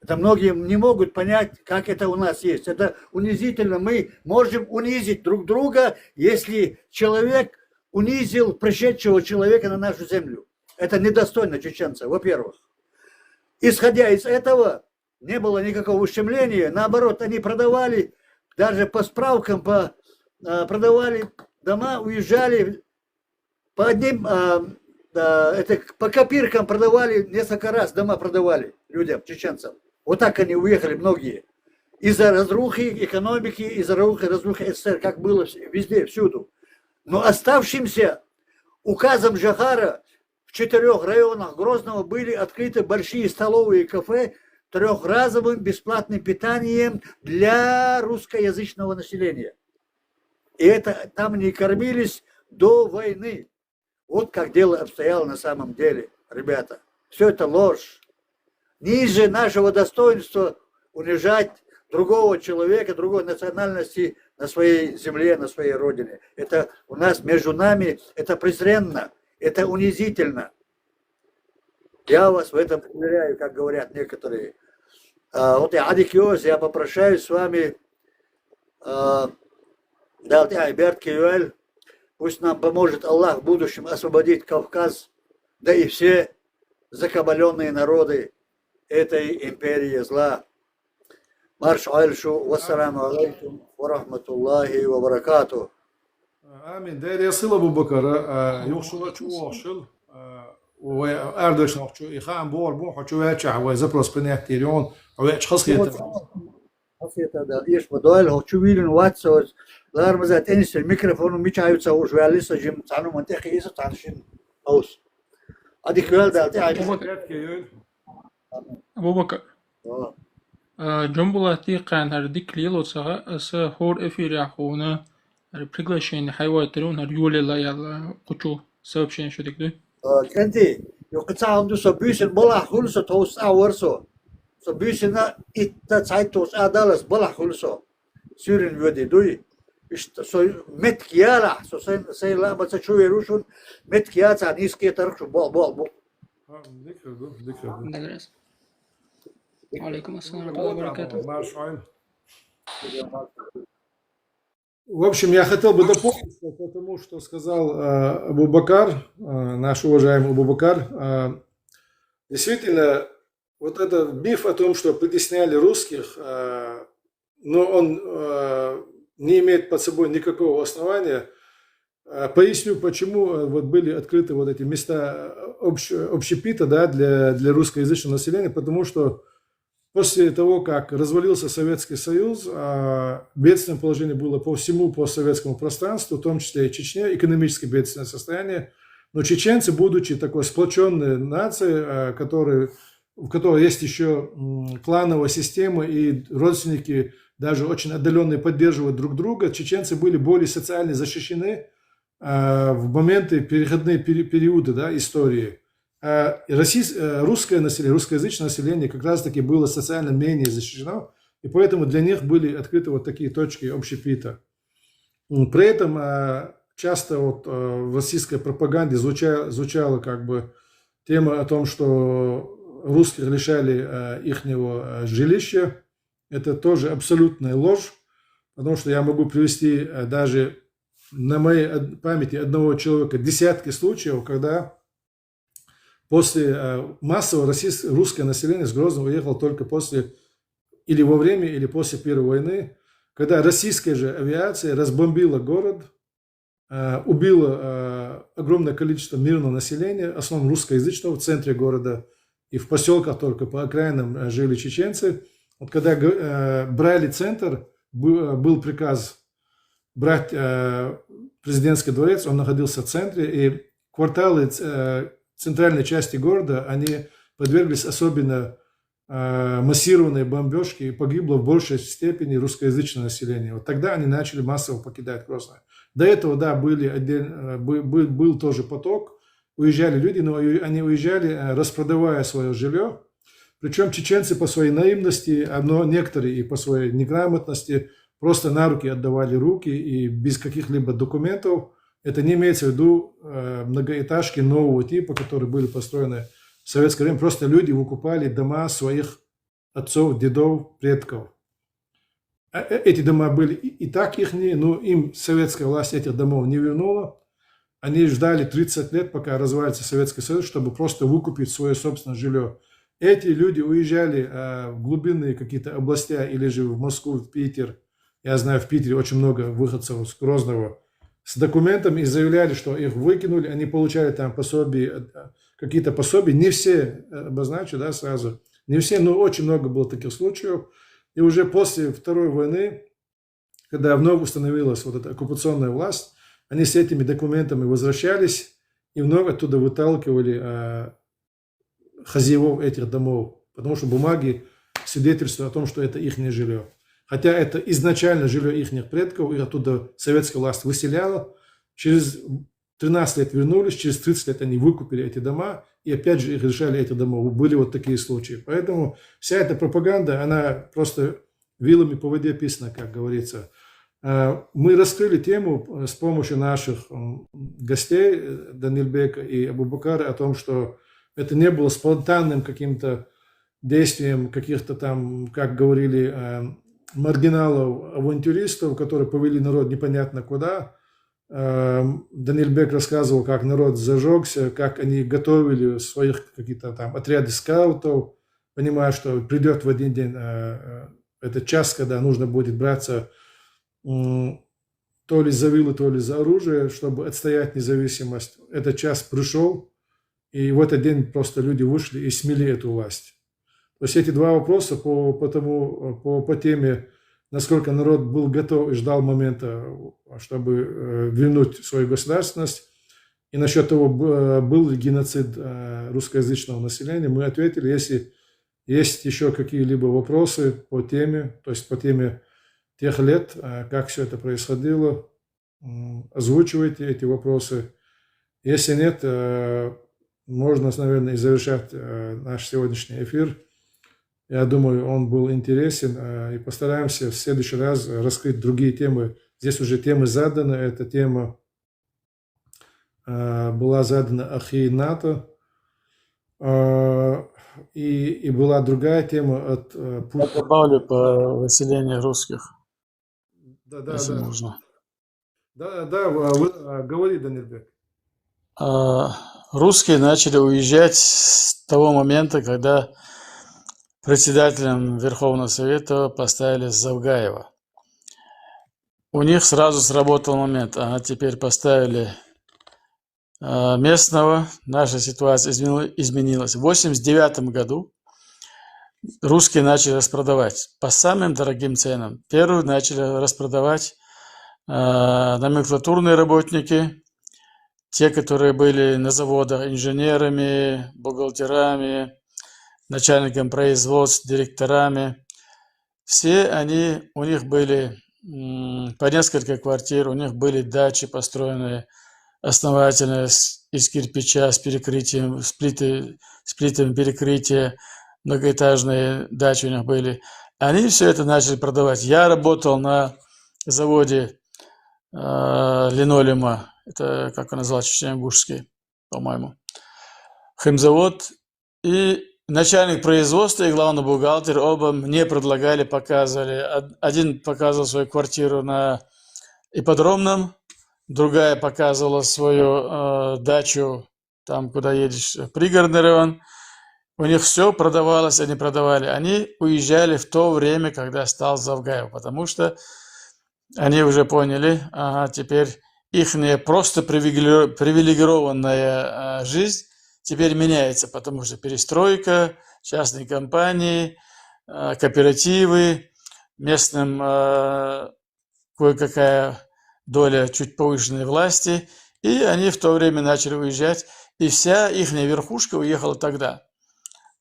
Это многие не могут понять, как это у нас есть. Это унизительно. Мы можем унизить друг друга, если человек унизил пришедшего человека на нашу землю. Это недостойно чеченцев, во-первых. Исходя из этого, не было никакого ущемления. Наоборот, они продавали, даже по справкам, продавали дома, уезжали по одним, по копиркам продавали, несколько раз дома продавали людям, чеченцам. Вот так они уехали многие. Из-за разрухи экономики, из-за разрухи СССР, как было везде, всюду. Но оставшимся указом Жахара в 4 районах Грозного были открыты большие столовые и кафе трехразовым бесплатным питанием для русскоязычного населения. И это там не кормились до войны. Вот как дело обстояло на самом деле, ребята. Все это ложь. Ниже нашего достоинства унижать другого человека, другой национальности на своей земле, на своей родине. Это у нас между нами, это презренно, это унизительно. Я вас в этом уверяю, как говорят некоторые. Вот я Адикиоз, я попрошаюсь с вами, пусть нам поможет Аллах в будущем освободить Кавказ, да и все закабаленные народы этой империи зла. Марш Айльшу, вассаламу алейкум, ва рахматуллахи ва баракату. Амин. Дайрия сила Бубакара, юхшула чуошил, وأردش نحكي إخام بور بو حكي واتشع وزبرس بنحتيريون واتش خصية Да, ешь подойл, хочу виден ватсо, лар мазат энис микрофон мичаются уж вялиса жим цану мантехи иса цаншин аус. Адиквел да, ты Abubakar. Jumbo tiqan har diklilo saga as hor efir khuna har priglashin haywatrun har yule la yalla quchu sabshin shudikdu. Кенти, юкца амду собюсен бола хулсо тос аурсо. Собюсена итта цайтос адалас бола хулсо. Сюрин вёди дуй. Ишт со меткияла, со сей ла баца чуе рушун меткияца низкие тарху бол. Даграс. Алейкум ассалам ва баракатух. В общем, я хотел бы дополнить к тому, что сказал Абу-Бакар, наш уважаемый Абу-Бакар. Действительно, вот этот миф о том, что притесняли русских, но он не имеет под собой никакого основания. Поясню, почему вот были открыты вот эти места общепита, да, для русскоязычного населения, потому что после того, как развалился Советский Союз, бедственное положение было по всему постсоветскому пространству, в том числе и Чечне, экономически бедственное состояние. Но чеченцы, будучи такой сплоченной нацией, в которой есть еще клановая система и родственники даже очень отдаленные поддерживают друг друга, чеченцы были более социально защищены в моменты, переходные периоды, да, истории. Русское население, русскоязычное население как раз-таки было социально менее защищено, и поэтому для них были открыты вот такие точки общепита. При этом часто вот в российской пропаганде звучала как бы тема о том, что русских лишали ихнего жилища. Это тоже абсолютная ложь, потому что я могу привести даже на моей памяти одного человека десятки случаев, когда после массового русское население с Грозного уехало только после, или во время, или после Первой войны, когда российская же авиация разбомбила город, убила огромное количество мирного населения, в основном русскоязычного, в центре города, и в поселках только по окраинам жили чеченцы. Вот когда брали центр, был приказ брать президентский дворец, он находился в центре, и кварталы центральной части города, они подверглись особенно массированной бомбежке, и погибло в большей степени русскоязычное население. Вот тогда они начали массово покидать Грозное. До этого, да, был тоже поток, уезжали люди, но они уезжали, распродавая свое жилье. Причем чеченцы по своей наивности, некоторые и по своей неграмотности просто на руки отдавали руки и без каких-либо документов. Это не имеется в виду многоэтажки нового типа, которые были построены в советское время. Просто люди выкупали дома своих отцов, дедов, предков. Эти дома были и так их, но им советская власть этих домов не вернула. Они ждали 30 лет, пока развалится Советский Союз, чтобы просто выкупить свое собственное жилье. Эти люди уезжали в глубинные какие-то области или же в Москву, в Питер. Я знаю, в Питере очень много выходцев с Грозного с документами и заявляли, что их выкинули. Они получали там пособия, какие-то пособия. Не все, обозначу, да, сразу. Не все, но очень много было таких случаев. И уже после Второй войны, когда вновь установилась вот эта оккупационная власть, они с этими документами возвращались и вновь оттуда выталкивали хозяевов этих домов, потому что бумаги свидетельствуют о том, что это их жилье. Хотя это изначально жилье их предков, их оттуда советская власть выселяла. Через 13 лет вернулись, через 30 лет они выкупили эти дома, и опять же их лишали этих домов. Были вот такие случаи. Поэтому вся эта пропаганда, она просто вилами по воде писана, как говорится. Мы раскрыли тему с помощью наших гостей, Данильбека и Абубакара, о том, что это не было спонтанным каким-то действием каких-то там, как говорили, маргиналов, авантюристов, которые повели народ непонятно куда. Данильбек рассказывал, как народ зажегся, как они готовили своих какие-то там отряды скаутов, понимая, что придет в один день этот час, когда нужно будет браться то ли за вилы, то ли за оружие, чтобы отстоять независимость. Этот час пришел, и в этот день просто люди вышли и смели эту власть. То есть эти два вопроса по теме, насколько народ был готов и ждал момента, чтобы вернуть свою государственность, и насчет того, был ли геноцид русскоязычного населения, мы ответили. Если есть еще какие-либо вопросы по теме, то есть по теме тех лет, как все это происходило, озвучивайте эти вопросы. Если нет, можно, наверное, и завершать наш сегодняшний эфир. Я думаю, он был интересен, и постараемся в следующий раз раскрыть другие темы. Здесь уже темы заданы. Эта тема была задана Ахи НАТО, и была другая тема от Я добавлю по выселению русских, Да, если можно. говори, Данильбек. Русские начали уезжать с того момента, когда председателем Верховного Совета поставили Завгаева. У них сразу сработал момент, теперь поставили местного, наша ситуация изменилась. В 1989 году русские начали распродавать по самым дорогим ценам. Первые начали распродавать номенклатурные работники, те, которые были на заводах инженерами, бухгалтерами, начальниками производств, директорами. Все они, у них были по несколько квартир, у них были дачи, построенные основательно из кирпича с перекрытием, с плитами перекрытия, многоэтажные дачи у них были. Они все это начали продавать. Я работал на заводе линолеума, это, как он назывался, Чечня-Ингушский, по-моему, химзавод, и начальник производства и главный бухгалтер оба мне предлагали, показывали. Один показывал свою квартиру на ипподромном, другая показывала свою дачу там, куда едешь, пригородный район. У них все продавалось, они продавали. Они уезжали в то время, когда стал Завгаев, потому что они уже поняли, теперь их просто привилегированная жизнь теперь меняется, потому что перестройка, частные компании, кооперативы, местным кое-какая доля чуть повышенной власти, и они в то время начали уезжать. и вся их верхушка уехала тогда.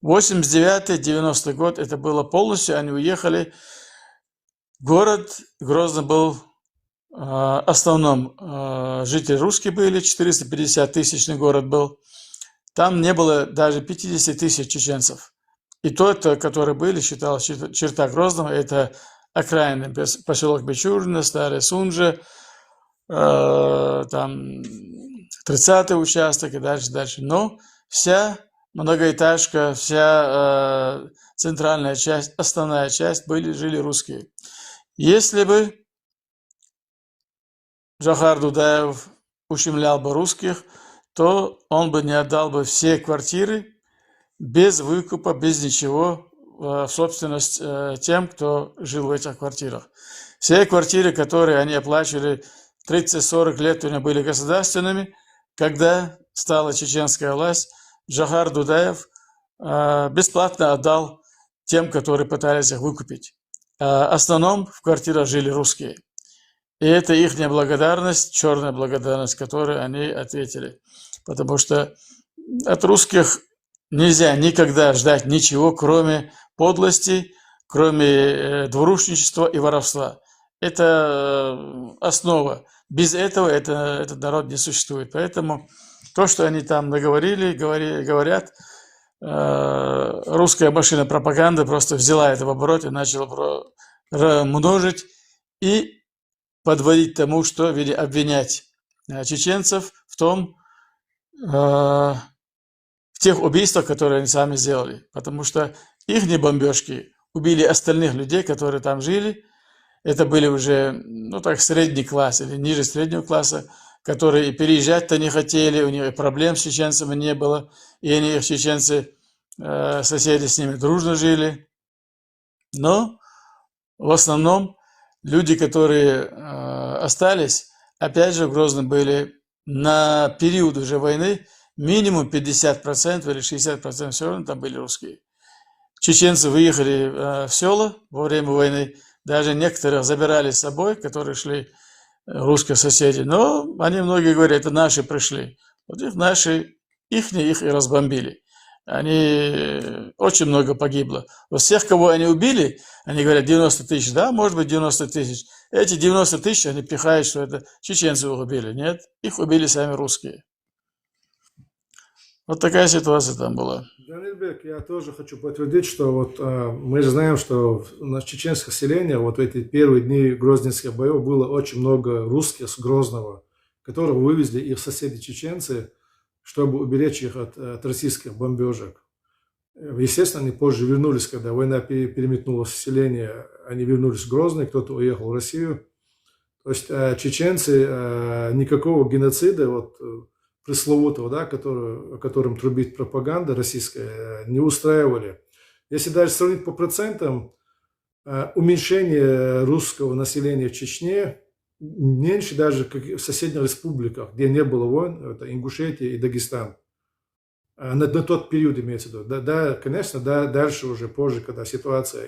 89-90 год, это было полностью, они уехали. Город Грозный был, в основном жители русские были, 450-тысячный город был. Там не было даже 50 тысяч чеченцев. И тот, который были, считал, черта Грозного, это окраины, поселок Бечурина, Старая Сунжа, там 30-й участок и дальше. Но вся многоэтажка, вся центральная часть, основная часть жили русские. Если бы Джохар Дудаев ущемлял бы русских, то он бы не отдал бы все квартиры без выкупа, без ничего в собственность тем, кто жил в этих квартирах. Все квартиры, которые они оплачивали 30-40 лет, у них были государственными. Когда стала чеченская власть, Джохар Дудаев бесплатно отдал тем, которые пытались их выкупить. В основном в квартирах жили русские. И это их неблагодарность, черная благодарность, которой они ответили. Потому что от русских нельзя никогда ждать ничего, кроме подлости, кроме двурушничества и воровства. Это основа. Без этого этот народ не существует. Поэтому то, что они там наговорили, говорят, русская машина пропаганды просто взяла это в оборот и начала множить и подводить тому, что обвинять чеченцев в том, в тех убийствах, которые они сами сделали. Потому что их бомбежки убили остальных людей, которые там жили. Это были уже, средний класс или ниже среднего класса, которые переезжать-то не хотели, у них проблем с чеченцами не было, и они, их чеченцы, соседи с ними дружно жили. Но в основном люди, которые остались, опять же, в Грозном были на период уже войны, минимум 50% или 60% все равно там были русские. Чеченцы выехали в села во время войны, даже некоторых забирали с собой, которые шли русские соседи. Но они многие говорят, это наши пришли. Вот их наши, их и разбомбили. Они, очень много погибло. Вот всех, кого они убили, они говорят 90 тысяч, да, может быть 90 тысяч. Эти 90 тысяч они пихают, что это чеченцы их убили. Нет, их убили сами русские. Вот такая ситуация там была. Данильбек, я тоже хочу подтвердить, что мы же знаем, что на чеченское население в эти первые дни грозненских боев было очень много русских с Грозного, которых вывезли их соседи-чеченцы, чтобы уберечь их от российских бомбежек. Естественно, они позже вернулись, когда война переметнулась в селение, они вернулись в Грозный, кто-то уехал в Россию. То есть чеченцы никакого геноцида, пресловутого, да, о котором трубит пропаганда российская, не устраивали. Если даже сравнить по процентам, уменьшение русского населения в Чечне меньше даже как в соседних республиках, где не было войн, это Ингушетия и Дагестан. На тот период имеется в виду. Да, конечно, дальше уже позже, когда ситуация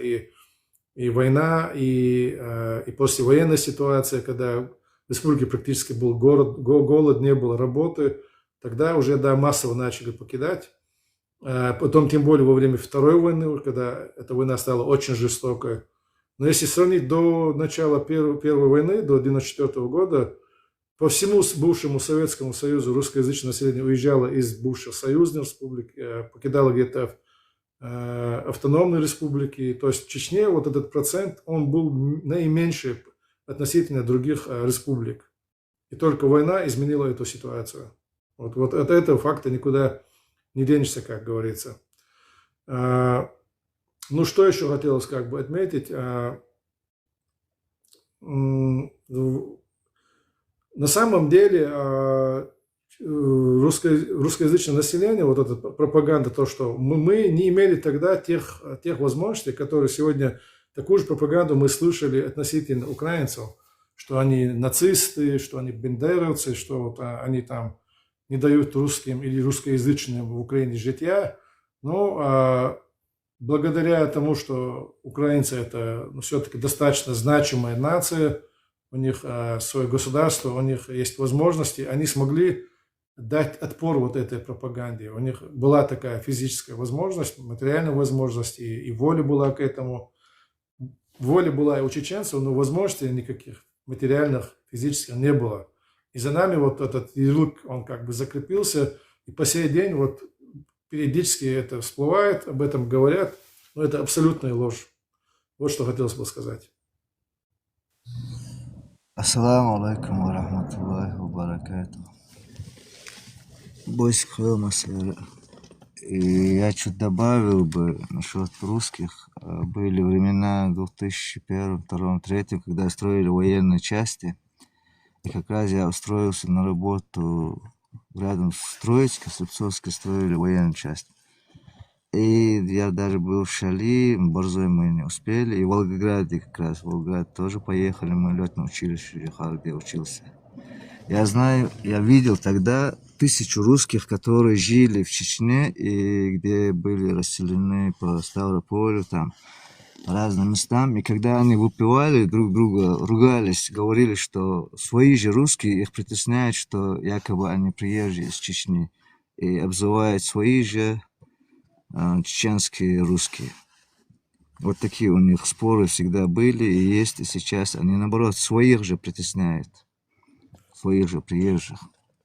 и война, и послевоенная ситуация, когда в республике практически был голод, не было работы, тогда уже, да, массово начали покидать. Потом, тем более, во время Второй войны, когда эта война стала очень жестокой. Но если сравнить до начала Первой войны, до 1994 года, по всему бывшему Советскому Союзу русскоязычное население уезжало из бывших союзных республик, покидало где-то автономные республики. То есть в Чечне этот процент, он был наименьший относительно других республик. И только война изменила эту ситуацию. Вот от этого факта никуда не денешься, как говорится. Что еще хотелось отметить? На самом деле русскоязычное население, эта пропаганда, то, что мы не имели тогда тех возможностей, которые сегодня, такую же пропаганду мы слышали относительно украинцев, что они нацисты, что они бендеровцы, что они там не дают русским или русскоязычным в Украине житья. Но благодаря тому, что украинцы это все-таки достаточно значимая нация, у них свое государство, у них есть возможности, они смогли дать отпор вот этой пропаганде. У них была такая физическая возможность, материальная возможность, и воля была к этому. Воля была и у чеченцев, но возможностей никаких материальных, физических не было. И за нами вот этот ярлык, он как бы закрепился, и по сей день вот периодически это всплывает, об этом говорят, но это абсолютная ложь. Вот что хотелось бы сказать. Ассаламу алейкум ва рахматуллахи ва баракату. Бойс Хэмасэр. И я чуть добавил бы насчет русских. Были времена 2001, 2002, 2003, когда строили военные части. И как раз я устроился на работу рядом с Троицкой, Слепцовской, строили военную часть. И я даже был в Шали, Борзой мы не успели. И в Волгограде как раз, в Волгоград тоже поехали, мы в летное училище ехал, где учился. Я знаю, я видел тогда 1000 русских, которые жили в Чечне и где были расселены по Ставрополю, там, по разным местам. И когда они выпивали, друг друга ругались, говорили, что свои же русские их притесняют, что якобы они приезжие из Чечни. И обзывают свои же чеченские русские. Вот такие у них споры всегда были и есть, и сейчас. Они, наоборот, своих же притесняют, своих же приезжих.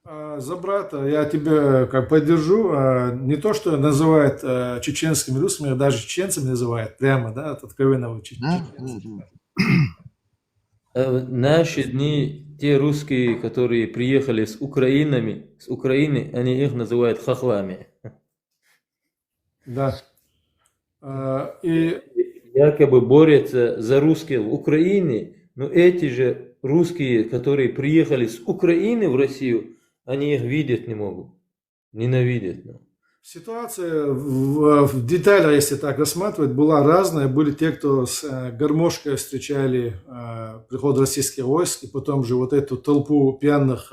За брата я тебя как поддержу. Не то, что называют чеченскими русскими, а даже чеченцами называют прямо, да, откровенно Да? В наши дни те русские, которые приехали с Украины, они их называют хохлами. Да. И Якобы борются за русских в Украине, но эти же русские, которые приехали с Украины в Россию, они их видеть не могут, ненавидят. ситуация в деталях, если так рассматривать, была разная. Были те, кто с гармошкой встречали приход российских войск, и потом же вот эту толпу пьяных,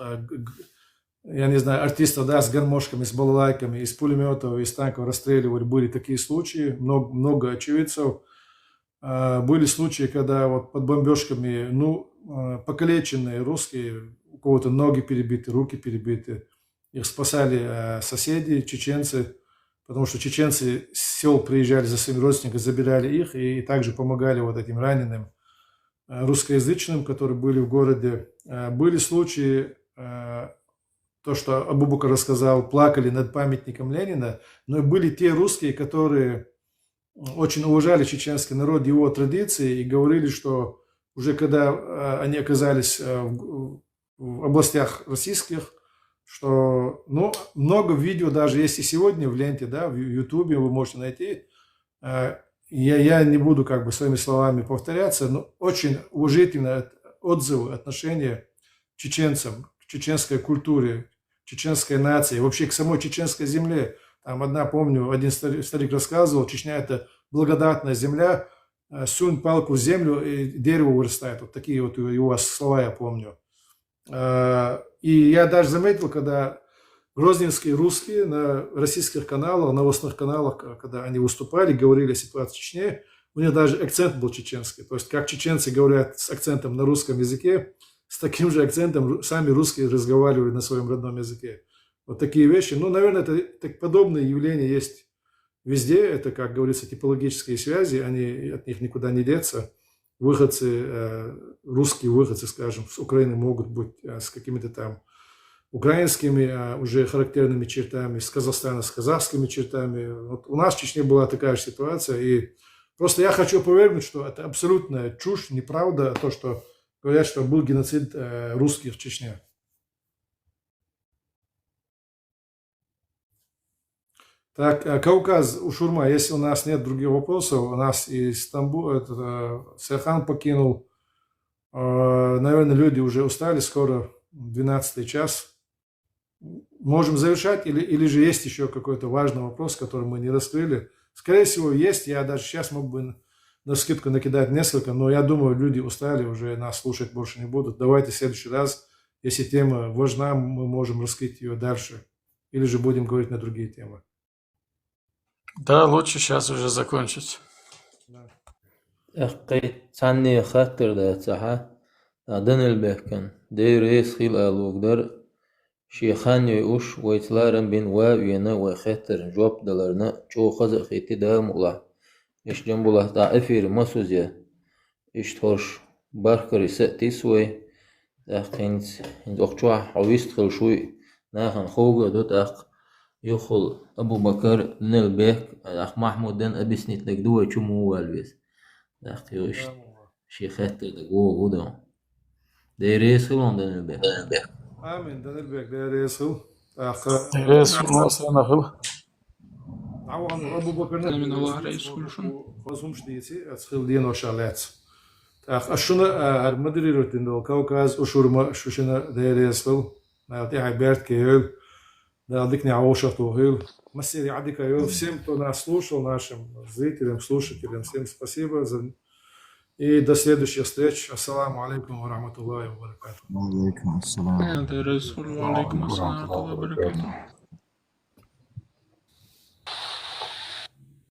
я не знаю, артистов, да, с гармошками, с балалайками, из пулеметов, из танков расстреливали. Были такие случаи, много очевидцев. Были случаи, когда вот под бомбежками, покалеченные русские, у кого-то ноги перебиты, руки перебиты. Их спасали соседи, чеченцы, потому что чеченцы с сел приезжали за своими родственниками, забирали их и также помогали вот этим раненым русскоязычным, которые были в городе. Были случаи, то, что Абу-Бакр рассказал, плакали над памятником Ленина, но были те русские, которые очень уважали чеченский народ, его традиции, и говорили, что уже когда они оказались в областях российских, что, много видео даже есть и сегодня в ленте, да, в Ютубе вы можете найти. Я не буду как бы своими словами повторяться, но очень уважительные отзывы, отношения к чеченцам, к чеченской культуре, чеченской нации, вообще к самой чеченской земле. Там помню, один старик рассказывал, Чечня – это благодатная земля, сунь палку в землю, и дерево вырастает. Вот такие вот его слова я помню. И я даже заметил, когда грозненские русские на российских каналах, новостных каналах, когда они выступали, говорили о ситуации в Чечне, у них даже акцент был чеченский. То есть, как чеченцы говорят с акцентом на русском языке, с таким же акцентом сами русские разговаривали на своем родном языке. Вот такие вещи. Наверное, подобные явления есть везде. Это, как говорится, типологические связи, они от них никуда не деться. Выходцы, русские выходцы, скажем, с Украины могут быть с какими-то там украинскими уже характерными чертами, с Казахстана с казахскими чертами. Вот у нас в Чечне была такая же ситуация. И просто я хочу опровергнуть, что это абсолютная чушь, неправда, то, что говорят, что был геноцид русских в Чечне. Так, Кавказ, Ушурма, если у нас нет других вопросов, у нас и Стамбул, Серхан покинул. Наверное, люди уже устали, скоро 12 час. Можем завершать или же есть еще какой-то важный вопрос, который мы не раскрыли? Скорее всего, есть. Я даже сейчас мог бы на скидку накидать несколько, но я думаю, люди устали, уже нас слушать больше не будут. Давайте в следующий раз, если тема важна, мы можем раскрыть ее дальше. Или же будем говорить на другие темы. Да, лучше сейчас уже закончить. ثاني خاطر ده صح دن البهكن دير خيل الوقدر شيخان يوش ويتلارن بين واوينا وخطر جواب دلرنا شو خزق خيتي دام الله إيش جنب الله تعافير مسوزيا إيش تورش باركري سأتيسوي تاخينز هند أخشوا حويست خل شوي ناخن خوجة دوت يخل أبو بكر نل بيك أخ محمود دن أبيس نتلك دوه شو مو والبيس أخ يوش شيخات تلقوه وده ديريس خلون دن بيك آمين دنيل بيك دير يسو رئيس مصر نخل عوان أبو بكر من الله رئيس كل شيء. خصوم شديتي أتخيل دين وشالات أشونا المدري روتين دو كوكاز أشورما شوشنا دير يسو نعطي عبارت كيل دикни аошату гил. Масери Адика Йов, всем, кто нас слушал, нашим зрителям, слушателям, всем спасибо. И до следующих встреч. Ассаламу алейкум ва рахматуллахи ва баракатуху. Алейкум ассалам. Алейкум ассалам ва рахматуллахи ва баракатуху.